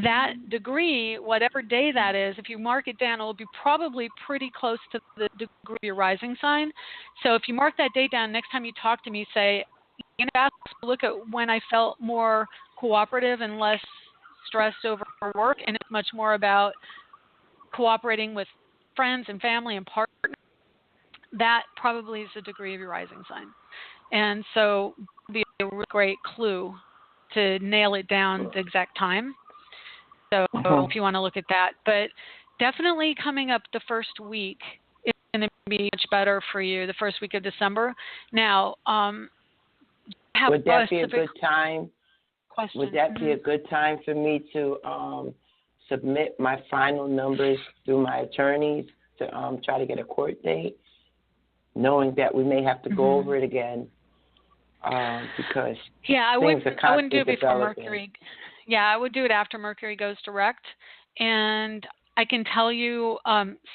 That degree, whatever day that is, if you mark it down, it will be probably pretty close to the degree of your rising sign. So if you mark that date down, next time you talk to me, say, look at when I felt more cooperative and less stressed over work, and it's much more about cooperating with friends and family and partners. That probably is the degree of your rising sign. And so it would be a really great clue to nail it down the exact time. So if you want to look at that. But definitely coming up the first week is going to be much better for you, the first week of December. Now, would that be a good time? Question. Would that be a good time for me to submit my final numbers through my attorneys to try to get a court date, knowing that we may have to go over it again because I wouldn't do it before developing. Mercury. Yeah, I would do it after Mercury goes direct. And I can tell you,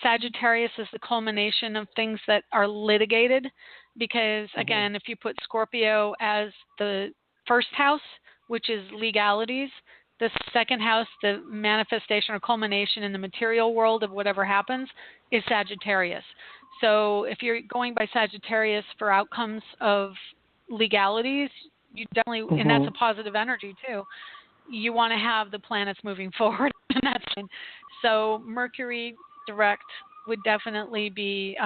Sagittarius is the culmination of things that are litigated, because, again, if you put Scorpio as the first house, which is legalities, the second house, the manifestation or culmination in the material world of whatever happens, is Sagittarius. So if you're going by Sagittarius for outcomes of legalities, you definitely, and that's a positive energy too, you want to have the planets moving forward. And that's so Mercury direct would definitely be,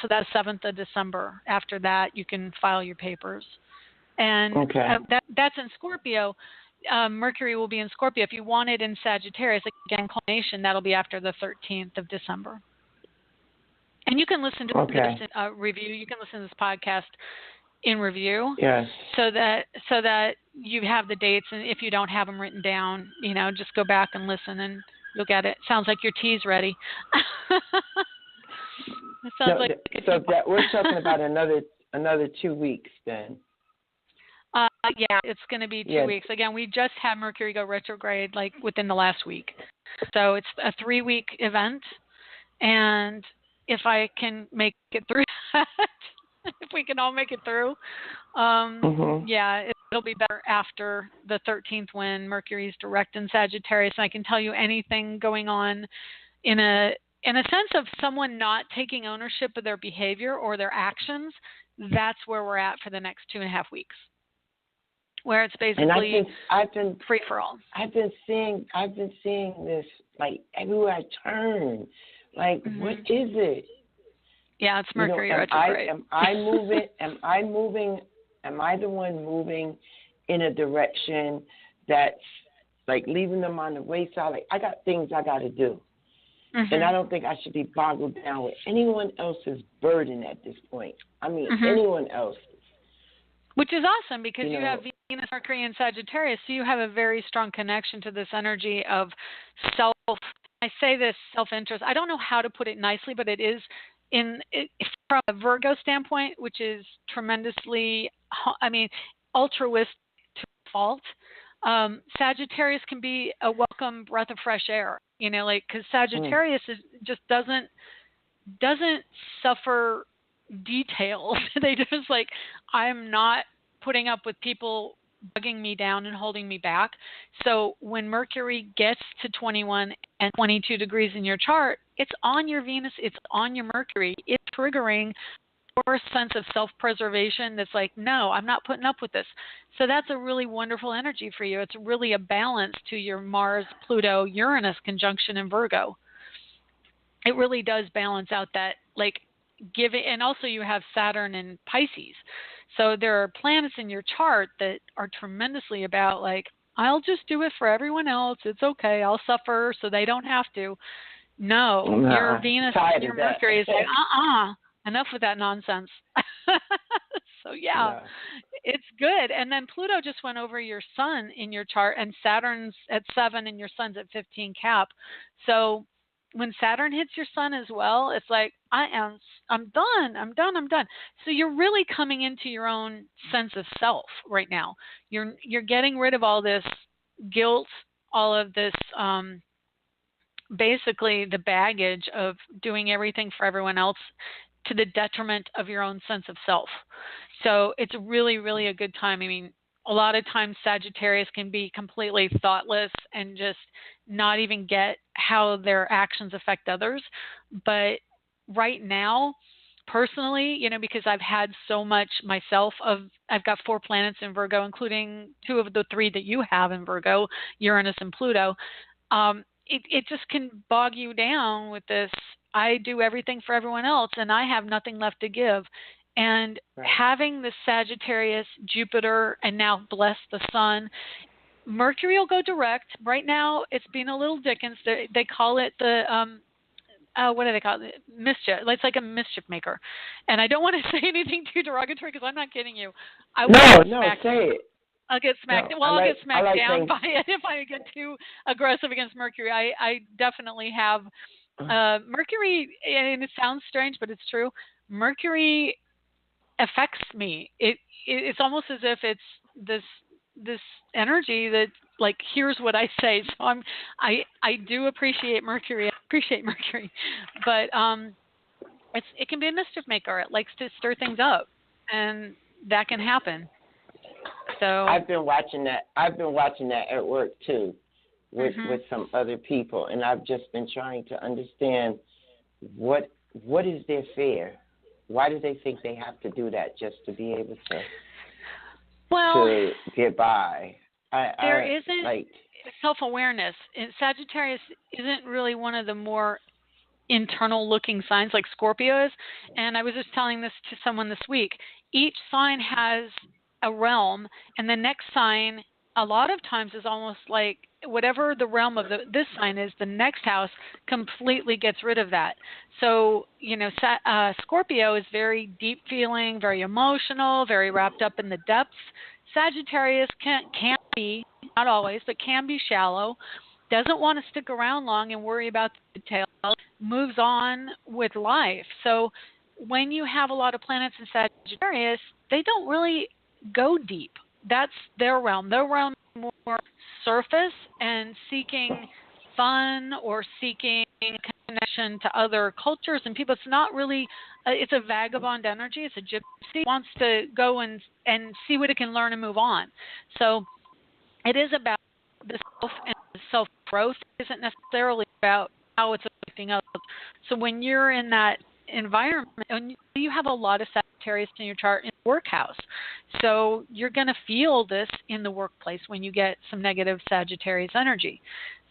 so that's 7th of December. After that, you can file your papers. And that's in Scorpio. Mercury will be in Scorpio. If you want it in Sagittarius, again, culmination, that'll be after the 13th of December. And you can listen to this review. You can listen to this podcast in review. Yes. So that you have the dates, and if you don't have them written down, just go back and listen, and you'll get it. Sounds like your tea's ready. It sounds so that we're talking about another 2 weeks then. Yeah, it's going to be 2 Yeah. weeks. Again, we just had Mercury go retrograde like within the last week. So it's a 3-week event. And if I can make it through that, if we can all make it through, Mhm. yeah, it'll be better after the 13th when Mercury's direct in Sagittarius. And I can tell you anything going on in a sense of someone not taking ownership of their behavior or their actions. That's where we're at for the next 2.5 weeks, where it's And basically I've been free for all. I've been seeing this like everywhere I turn. Like, what is it? Yeah, it's Mercury am retrograde. I moving? Am I the one moving in a direction that's like leaving them on the wayside? Like, I got things I got to do, and I don't think I should be boggled down with anyone else's burden at this point. I mean, anyone else. Which is awesome because you have Venus, Mercury, and Sagittarius, so you have a very strong connection to this energy of self. I say this self-interest. I don't know how to put it nicely, but it is from a Virgo standpoint, which is tremendously, altruistic to a fault. Sagittarius can be a welcome breath of fresh air, because Sagittarius just doesn't suffer details. They just like, I'm not putting up with people bugging me down and holding me back. So when Mercury gets to 21 and 22 degrees in your chart, it's on your Venus, it's on your Mercury. It's triggering your sense of self-preservation that's like, no, I'm not putting up with this. So that's a really wonderful energy for you. It's really a balance to your Mars, Pluto, Uranus conjunction in Virgo. It really does balance out that, like, and also you have Saturn and Pisces. So there are planets in your chart that are tremendously about, like, I'll just do it for everyone else. It's okay. I'll suffer so they don't have to. No, your Venus and your Mercury is like, enough with that nonsense. So, yeah, it's good. And then Pluto just went over your sun in your chart, and Saturn's at 7 and your sun's at 15 Cap. So when Saturn hits your sun as well, it's like, I'm done. So you're really coming into your own sense of self right now. You're getting rid of all this guilt, all of this, basically the baggage of doing everything for everyone else to the detriment of your own sense of self. So it's really, really a good time. I mean, a lot of times Sagittarius can be completely thoughtless and just not even get how their actions affect others. But right now, personally, because I've had so much myself I've got 4 planets in Virgo, including 2 of the 3 that you have in Virgo, Uranus and Pluto. It just can bog you down with this, I do everything for everyone else and I have nothing left to give. And having the Sagittarius, Jupiter, and now bless the sun, Mercury will go direct. Right now, it's being a little Dickens. They call it the, what do they call it? Mischief. It's like a mischief maker. And I don't want to say anything too derogatory because I'm not kidding you. Say it. I'll get smacked. No, I'll get smacked down things. by it if I get too aggressive against Mercury. I definitely have Mercury, and it sounds strange, but it's true. Mercury affects me. It's almost as if it's this energy that like hears what I say. So I do appreciate Mercury. But it can be a mischief maker. It likes to stir things up, and that can happen. So I've been watching that at work too, with some other people, and I've just been trying to understand what is their fear. Why do they think they have to do that just to be able to get by? There isn't self-awareness. Sagittarius isn't really one of the more internal-looking signs like Scorpio is. And I was just telling this to someone this week. Each sign has a realm, and the next sign a lot of times is almost like whatever the realm of this sign is, the next house completely gets rid of that. So, Scorpio is very deep feeling, very emotional, very wrapped up in the depths. Sagittarius can be, not always, but can be shallow, doesn't want to stick around long and worry about the details, moves on with life. So when you have a lot of planets in Sagittarius, they don't really go deep. that's their realm. Their realm is more surface and seeking fun or seeking connection to other cultures and people. It's not really, it's a vagabond energy. It's a gypsy. It wants to go and see what it can learn and move on. So it is about the self, and self-growth. It isn't necessarily about how it's affecting others. So when you're in that environment, and you have a lot of Sagittarius in your chart in the workhouse, so you're going to feel this in the workplace when you get some negative Sagittarius energy.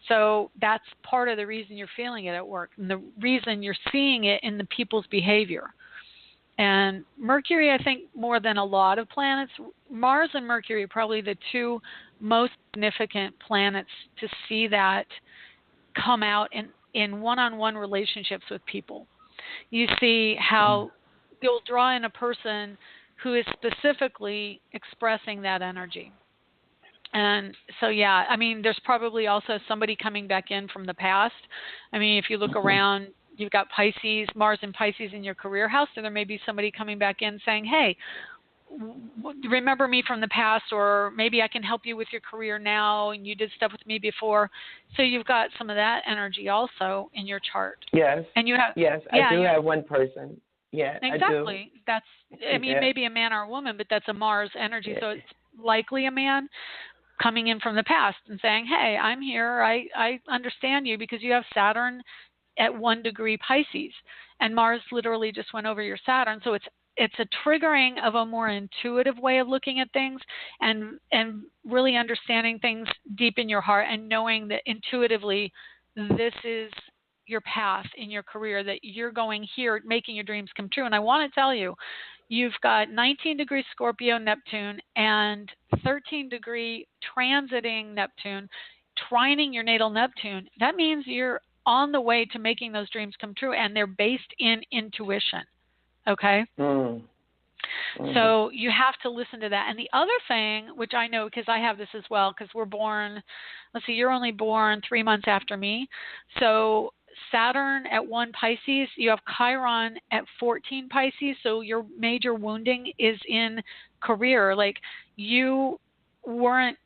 So that's part of the reason you're feeling it at work, and the reason you're seeing it in the people's behavior. And Mercury, I think, more than a lot of planets, Mars and Mercury are probably the two most significant planets to see that come out in one-on-one relationships with people. You see how you'll draw in a person who is specifically expressing that energy. And so, yeah, I mean, there's probably also somebody coming back in from the past. I mean, if you look around, you've got Pisces, Mars and Pisces in your career house, so there may be somebody coming back in saying, hey, remember me from the past, or maybe I can help you with your career now, and you did stuff with me before. So you've got some of that energy also in your chart. Yes. And you have, I do have one person. Yeah, exactly. I do. That's, I mean, maybe a man or a woman, but that's a Mars energy, so it's likely a man coming in from the past and saying, hey, I'm here. I understand you because you have Saturn at 1 degree Pisces, and Mars literally just went over your Saturn. So it's a triggering of a more intuitive way of looking at things and really understanding things deep in your heart and knowing that intuitively this is your path in your career, that you're going here, making your dreams come true. And I want to tell you, you've got 19 degree Scorpio Neptune and 13 degree transiting Neptune, trining your natal Neptune. That means you're on the way to making those dreams come true, and they're based in intuition. Okay? So you have to listen to that. And the other thing, which I know because I have this as well, because we're born, let's see, you're only born 3 months after me. So Saturn at 1 Pisces, you have Chiron at 14 Pisces, so your major wounding is in career. Like you weren't,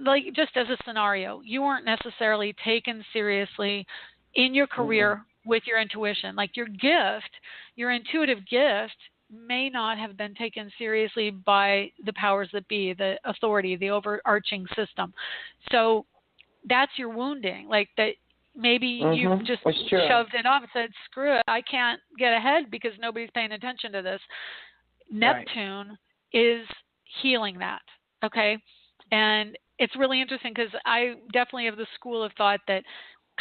like just as a scenario, you weren't necessarily taken seriously in your career with your intuition. Like your gift, your intuitive gift may not have been taken seriously by the powers that be, the authority, the overarching system. So that's your wounding. Like that maybe you just shoved it off and said, screw it, I can't get ahead because nobody's paying attention to this. Neptune is healing that, okay? And it's really interesting because I definitely have the school of thought that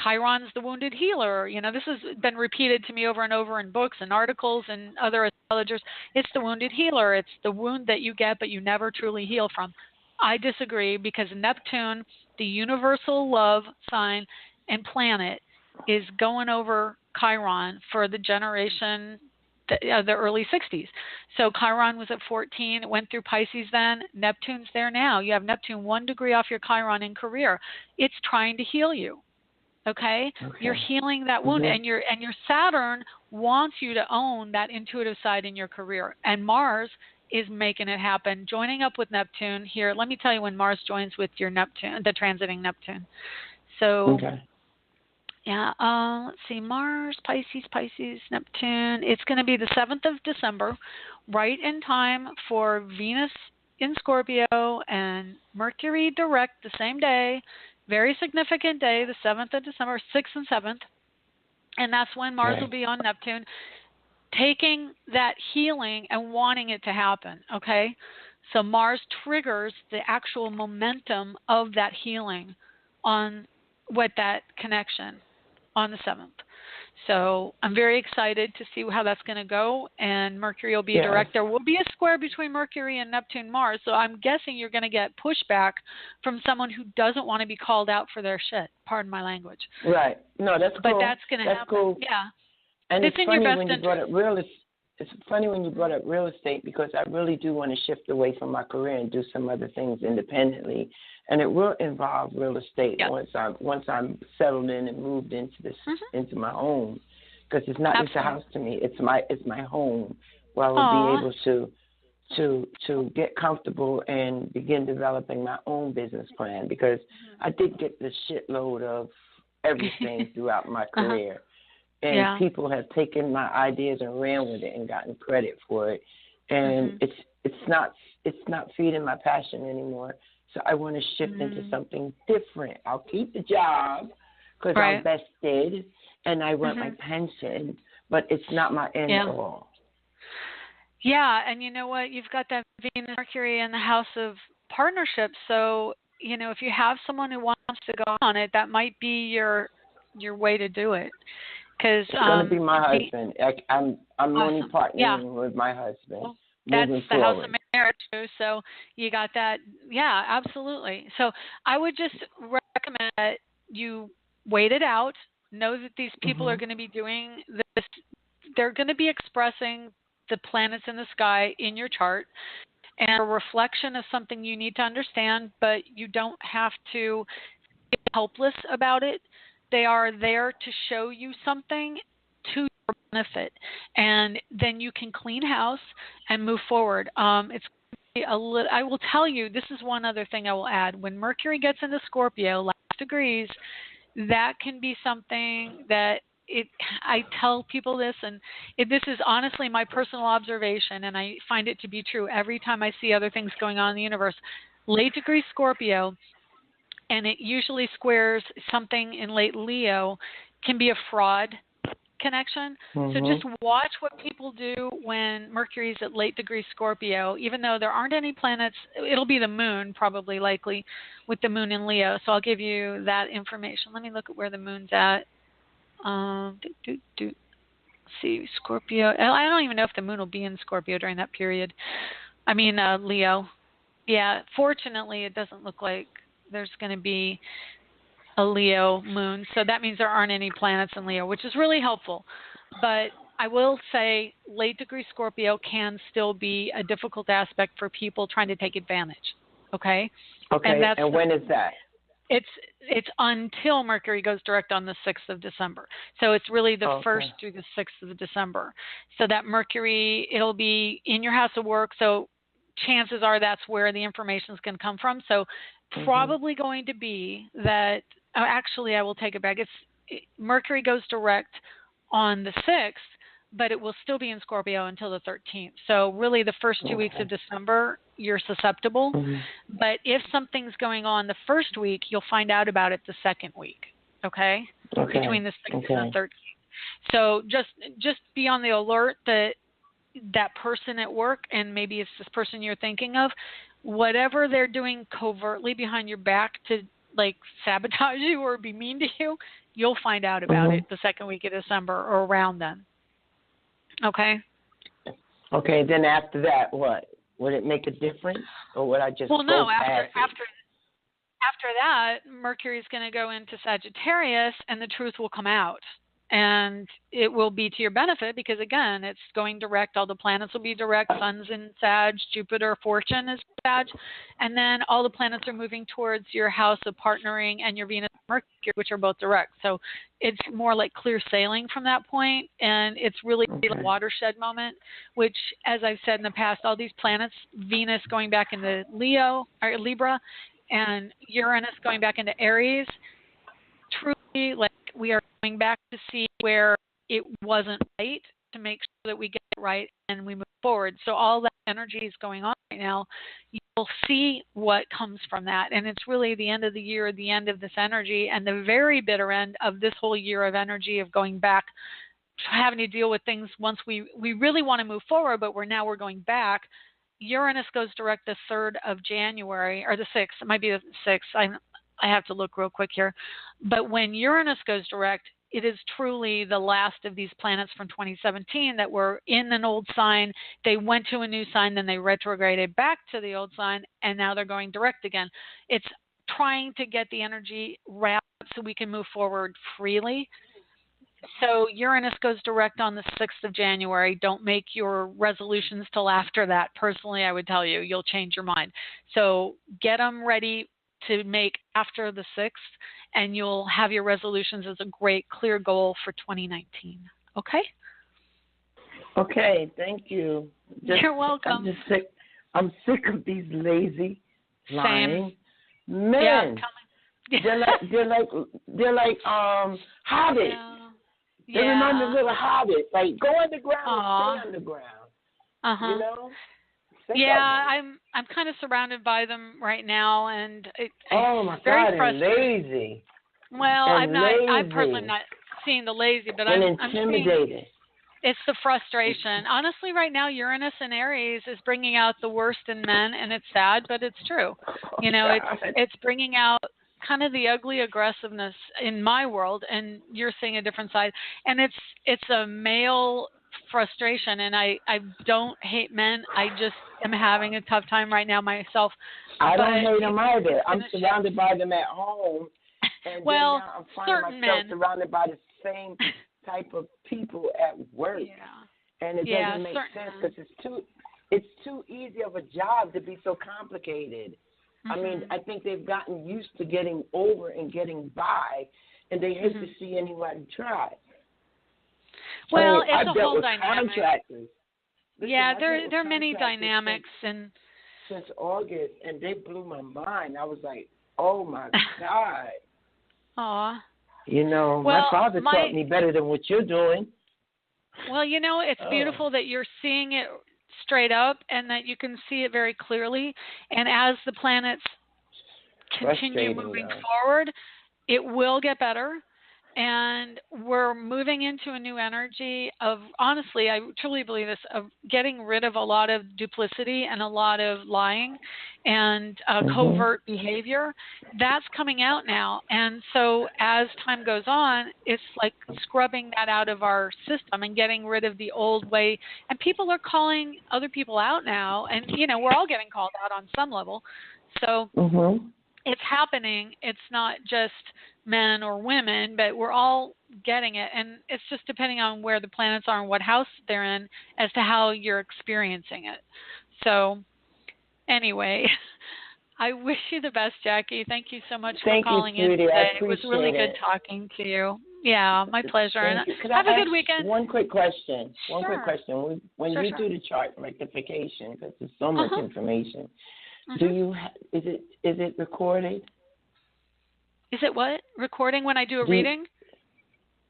Chiron's the wounded healer. You know, this has been repeated to me over and over in books and articles and other astrologers. It's the wounded healer. It's the wound that you get but you never truly heal from. I disagree because Neptune, the universal love sign and planet, is going over Chiron for the generation, the early 60s. So Chiron was at 14. It went through Pisces then. Neptune's there now. You have Neptune 1 degree off your Chiron in career. It's trying to heal you. Okay? You're healing that wound, and your Saturn wants you to own that intuitive side in your career. And Mars is making it happen, joining up with Neptune here. Let me tell you when Mars joins with your Neptune, the transiting Neptune. So, let's see, Mars, Pisces, Neptune. It's going to be the 7th of December, right in time for Venus in Scorpio and Mercury direct the same day. Very significant day, the 7th of December, 6th and 7th. And that's when Mars will be on Neptune, taking that healing and wanting it to happen, okay? So Mars triggers the actual momentum of that healing on with that connection on the 7th. So I'm very excited to see how that's going to go, and Mercury will be direct. There will be a square between Mercury and Neptune Mars, so I'm guessing you're going to get pushback from someone who doesn't want to be called out for their shit. Pardon my language. Right. No, that's cool. But that's going to happen. Cool. Yeah. And it's in funny your best when you interest. brought up it's funny when you brought up real estate because I really do want to shift away from my career and do some other things independently, and it will involve real estate once I'm settled in and moved into this into my home, because it's not just a house to me; it's my home where I will be able to get comfortable and begin developing my own business plan, because I did get the shitload of everything throughout my career. And people have taken my ideas and ran with it and gotten credit for it. And it's not feeding my passion anymore. So I want to shift into something different. I'll keep the job because I'm vested and I want my pension, but it's not my end all. Yeah, and you know what? You've got that Venus Mercury in the house of partnerships. So, you know, if you have someone who wants to go on it, that might be your way to do it. Cause, it's going to be my husband. I'm only partnering with my husband. Well, that's the house of marriage too. So you got that. Yeah, absolutely. So I would just recommend that you wait it out. Know that these people are going to be doing this. They're going to be expressing the planets in the sky in your chart, and a reflection of something you need to understand, but you don't have to get helpless about it. They are there to show you something to your benefit, and then you can clean house and move forward. It's I will tell you, this is one other thing I will add. When Mercury gets into Scorpio, last degrees, that can be something that I tell people this, and this is honestly my personal observation, and I find it to be true every time I see other things going on in the universe. Late degree Scorpio, and it usually squares something in late Leo, can be a fraud connection. So just watch what people do when Mercury's at late degree Scorpio. Even though there aren't any planets, it'll be the moon probably likely with the moon in Leo. So I'll give you that information. Let me look at where the moon's at. See, Scorpio. I don't even know if the moon will be in Scorpio during that period. I mean, Leo. Yeah, fortunately, it doesn't look like there's going to be a Leo moon. So that means there aren't any planets in Leo, which is really helpful. But I will say late degree Scorpio can still be a difficult aspect for people trying to take advantage. Okay? Okay, and when is that? It's until Mercury goes direct on the 6th of December. So it's really the 1st through the 6th of December. So that Mercury, it'll be in your house of work. So chances are that's where the information is going to come from. So probably going to be that, actually I will take it back. Mercury goes direct on the 6th, but it will still be in Scorpio until the 13th. So really the first 2 weeks of December, you're susceptible. But if something's going on the first week, you'll find out about it the second week, okay? Between the 6th and the 13th. So just be on the alert that person at work, and maybe it's this person you're thinking of, whatever they're doing covertly behind your back to like sabotage you or be mean to you, you'll find out about it the second week of December or around then. Okay? Okay, then after that, what? Would it make a difference, or would I just after that, Mercury is going to go into Sagittarius, and the truth will come out. And it will be to your benefit because, again, it's going direct. All the planets will be direct. Sun's in Sag. Jupiter, Fortune is Sag. And then all the planets are moving towards your house of partnering and your Venus and Mercury, which are both direct. So it's more like clear sailing from that point. And it's really a watershed moment, which, as I've said in the past, all these planets, Venus going back into Libra, and Uranus going back into Aries, truly, like, we are going back to see where it wasn't right to make sure that we get it right and we move forward. So all that energy is going on right now. You'll see what comes from that. And it's really the end of the year, the end of this energy, and the very bitter end of this whole year of energy of going back, having to deal with things once we really want to move forward, but we're going back. Uranus goes direct the 3rd of January, or the 6th. It might be the 6th. I have to look real quick here. But when Uranus goes direct, it is truly the last of these planets from 2017 that were in an old sign. They went to a new sign, then they retrograded back to the old sign, and now they're going direct again. It's trying to get the energy wrapped so we can move forward freely. So Uranus goes direct on the 6th of January. Don't make your resolutions till after that. Personally, I would tell you, you'll change your mind. So get them ready to make after the 6th, and you'll have your resolutions as a great, clear goal for 2019. Okay? Okay, thank you. You're welcome. I'm sick of these lazy, lying Same. men. Yeah, tell me. They're like hobbits. Yeah. They remind me of little hobbits. Like, go underground and stay underground. Uh-huh. You know? Yeah, I'm kind of surrounded by them right now, and oh my very God, and lazy. Well, and I'm personally not seeing the lazy, but and I'm intimidated. seeing it's the frustration. Honestly, right now, Uranus in Aries is bringing out the worst in men, and it's sad, but it's true. You know, it's bringing out kind of the ugly aggressiveness in my world, and you're seeing a different side. And it's a male frustration, and I don't hate men. I just am having a tough time right now myself. I don't hate them either. I'm surrounded by them at home, and well, then now I'm finding myself men surrounded by the same type of people at work, and it doesn't make sense because it's too easy of a job to be so complicated. I mean, I think they've gotten used to getting over and getting by, and they hate to see anybody try. Well, I mean, it's a whole dynamic. Contractors. Listen, there are many dynamics since August, and they blew my mind. I was like, oh my God. Aw. You know, my father taught me better than what you're doing. Well, you know, it's beautiful that you're seeing it straight up and that you can see it very clearly. And as the planets continue moving forward, it will get better. And we're moving into a new energy of, honestly, I truly believe this, of getting rid of a lot of duplicity and a lot of lying and covert behavior. That's coming out now. And so as time goes on, it's like scrubbing that out of our system and getting rid of the old way. And people are calling other people out now. And, you know, we're all getting called out on some level. So it's happening. It's not just men or women, but we're all getting it. And it's just depending on where the planets are and what house they're in as to how you're experiencing it. So anyway, I wish you the best, Jackie. Thank you so much for calling in today. It was really good talking to you. Yeah, my pleasure. And have a good weekend. One quick question. Quick question. When you do the chart rectification, because there's so much information, do you is it recorded? Is it what? Recording when I do a reading?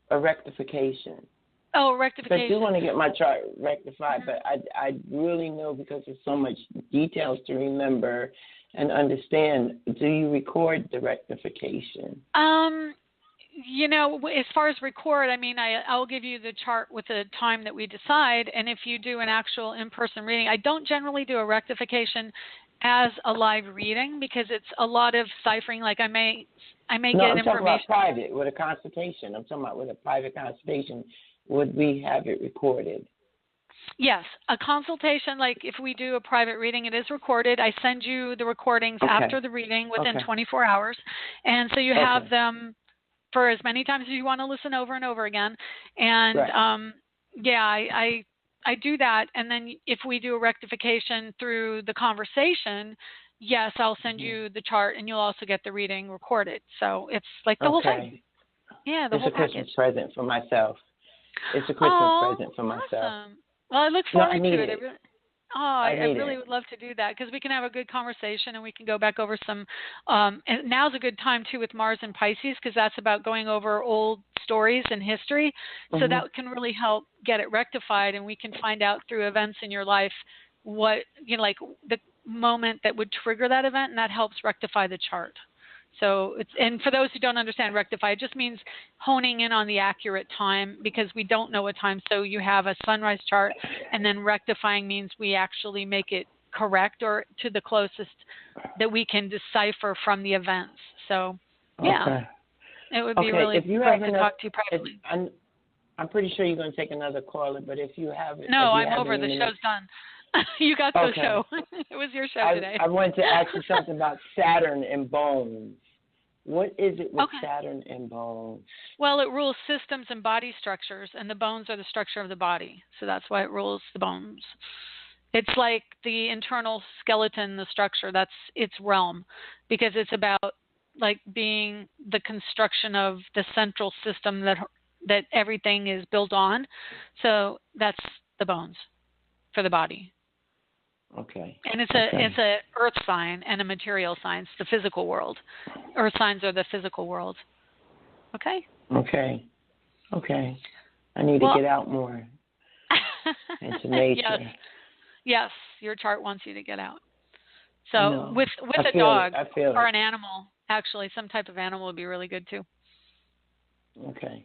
A rectification. Oh, rectification. I do want to get my chart rectified, but I really know because there's so much details to remember and understand. Do you record the rectification? You know, as far as record, I mean, I'll give you the chart with the time that we decide, and if you do an actual in-person reading, I don't generally do a rectification as a live reading because it's a lot of ciphering. Like I may get information. I'm talking about private with a consultation. I'm talking about with a private consultation. Would we have it recorded? Yes, a consultation. Like if we do a private reading, it is recorded. I send you the recordings after the reading within 24 hours, and so you have them for as many times as you want to listen over and over again. And I do that, and then if we do a rectification through the conversation, yes, I'll send you the chart, and you'll also get the reading recorded. So it's like the whole thing. Yeah, the whole package. It's a Christmas present for myself. It's a Christmas present for myself. Awesome. Well, I look forward to it. I really would love to do that because we can have a good conversation and we can go back over some. And now's a good time too with Mars and Pisces because that's about going over old stories and history. So that can really help get it rectified, and we can find out through events in your life what like the moment that would trigger that event, and that helps rectify the chart. So and for those who don't understand rectify, it just means honing in on the accurate time because we don't know what time. So you have a sunrise chart, and then rectifying means we actually make it correct or to the closest that we can decipher from the events. So it would be really great to talk to you privately. I'm pretty sure you're going to take another caller, but if you have it. No, I'm over. The show's done. You got the show. It was your show today. I wanted to ask you something about Saturn and bones. What is it with Saturn and bones? Well, it rules systems and body structures, and the bones are the structure of the body. So that's why it rules the bones. It's like the internal skeleton, the structure. That's its realm because it's about like being the construction of the central system that everything is built on. So that's the bones for the body. Okay. And it's Okay. a earth sign and a material sign. It's the physical world. Earth signs are the physical world. Okay? Okay. Okay. I need to Well, get out more into nature. Yes, your chart wants you to get out. I So know. with I a feel dog it. I feel or it. an animal, actually, some type of animal would be really good too. Okay.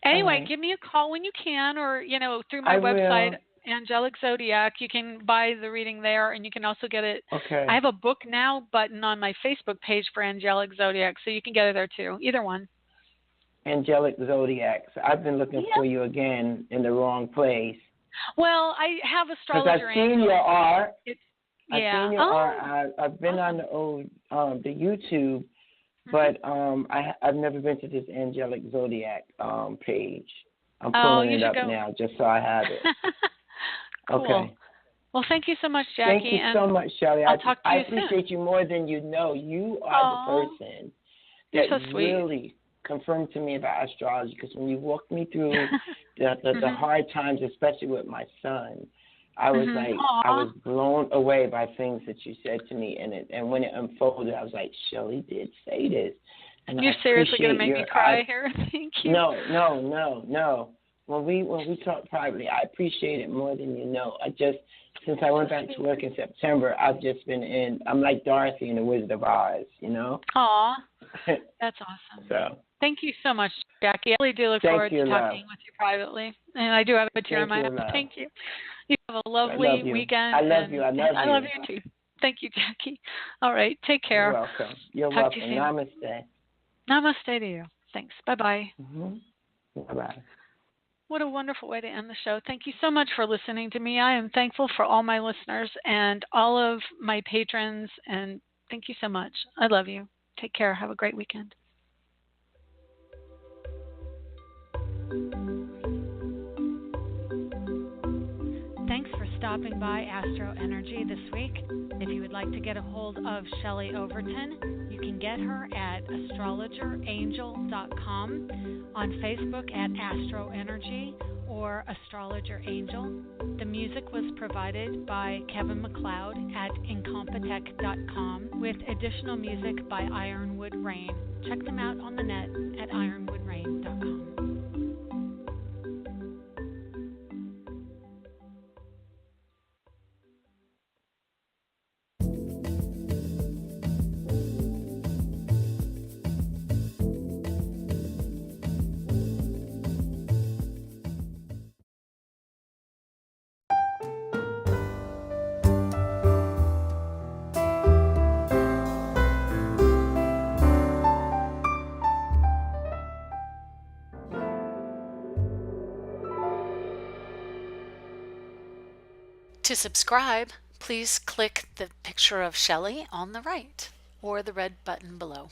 Anyway, Right. give me a call when you can, or through my I website, will. Angelic Zodiac. You can buy the reading there, and you can also get it. I Okay. have a book now button on my Facebook page for Angelic Zodiac, so you can get it there too. Either one. Angelic Zodiacs. I've been looking Yep. for you again in the wrong place. Well, I have Because Astrologer I've seen Angel. your art. I've Yeah. seen your art. I've been on the old the YouTube, but I've never been to this Angelic Zodiac page. I'm pulling You it should up go. now just so I have it. Cool. Okay. Well, thank you so much, Jackie. Thank you so much, Shelley. I'll talk to I you soon. appreciate you more than you know. You are the person You're that so sweet. really confirmed to me about astrology, because when you walked me through the hard times, especially with my son, I was like, I was blown away by things that you said to me, and when it unfolded, I was like, Shelley did say this, and You're seriously going to make me cry here? Thank you. No. When we talk privately, I appreciate it more than you know. Since I went back to work in September, I've just been I'm like Dorothy in The Wizard of Oz, Aw, that's awesome. So. Thank you so much, Jackie. I really do look forward to talking with you privately. And I do have a tear in my eye. Thank you. You have a lovely weekend. I love you. I love you too. Thank you, Jackie. All right. Take care. You're welcome. You're Talk welcome. To you soon. Namaste. Namaste to you. Thanks. Bye-bye. Bye-bye. What a wonderful way to end the show. Thank you so much for listening to me. I am thankful for all my listeners and all of my patrons. And thank you so much. I love you. Take care. Have a great weekend. Thanks for stopping by AstroEnergy this week. If you would like to get a hold of Shelley Overton, you can get her at astrologerangel.com, on Facebook at AstroEnergy or Astrologer Angel. The music was provided by Kevin MacLeod at incompetech.com, with additional music by Ironwood Rain. Check them out on the net at ironwoodrain.com. To subscribe, please click the picture of Shelley on the right or the red button below.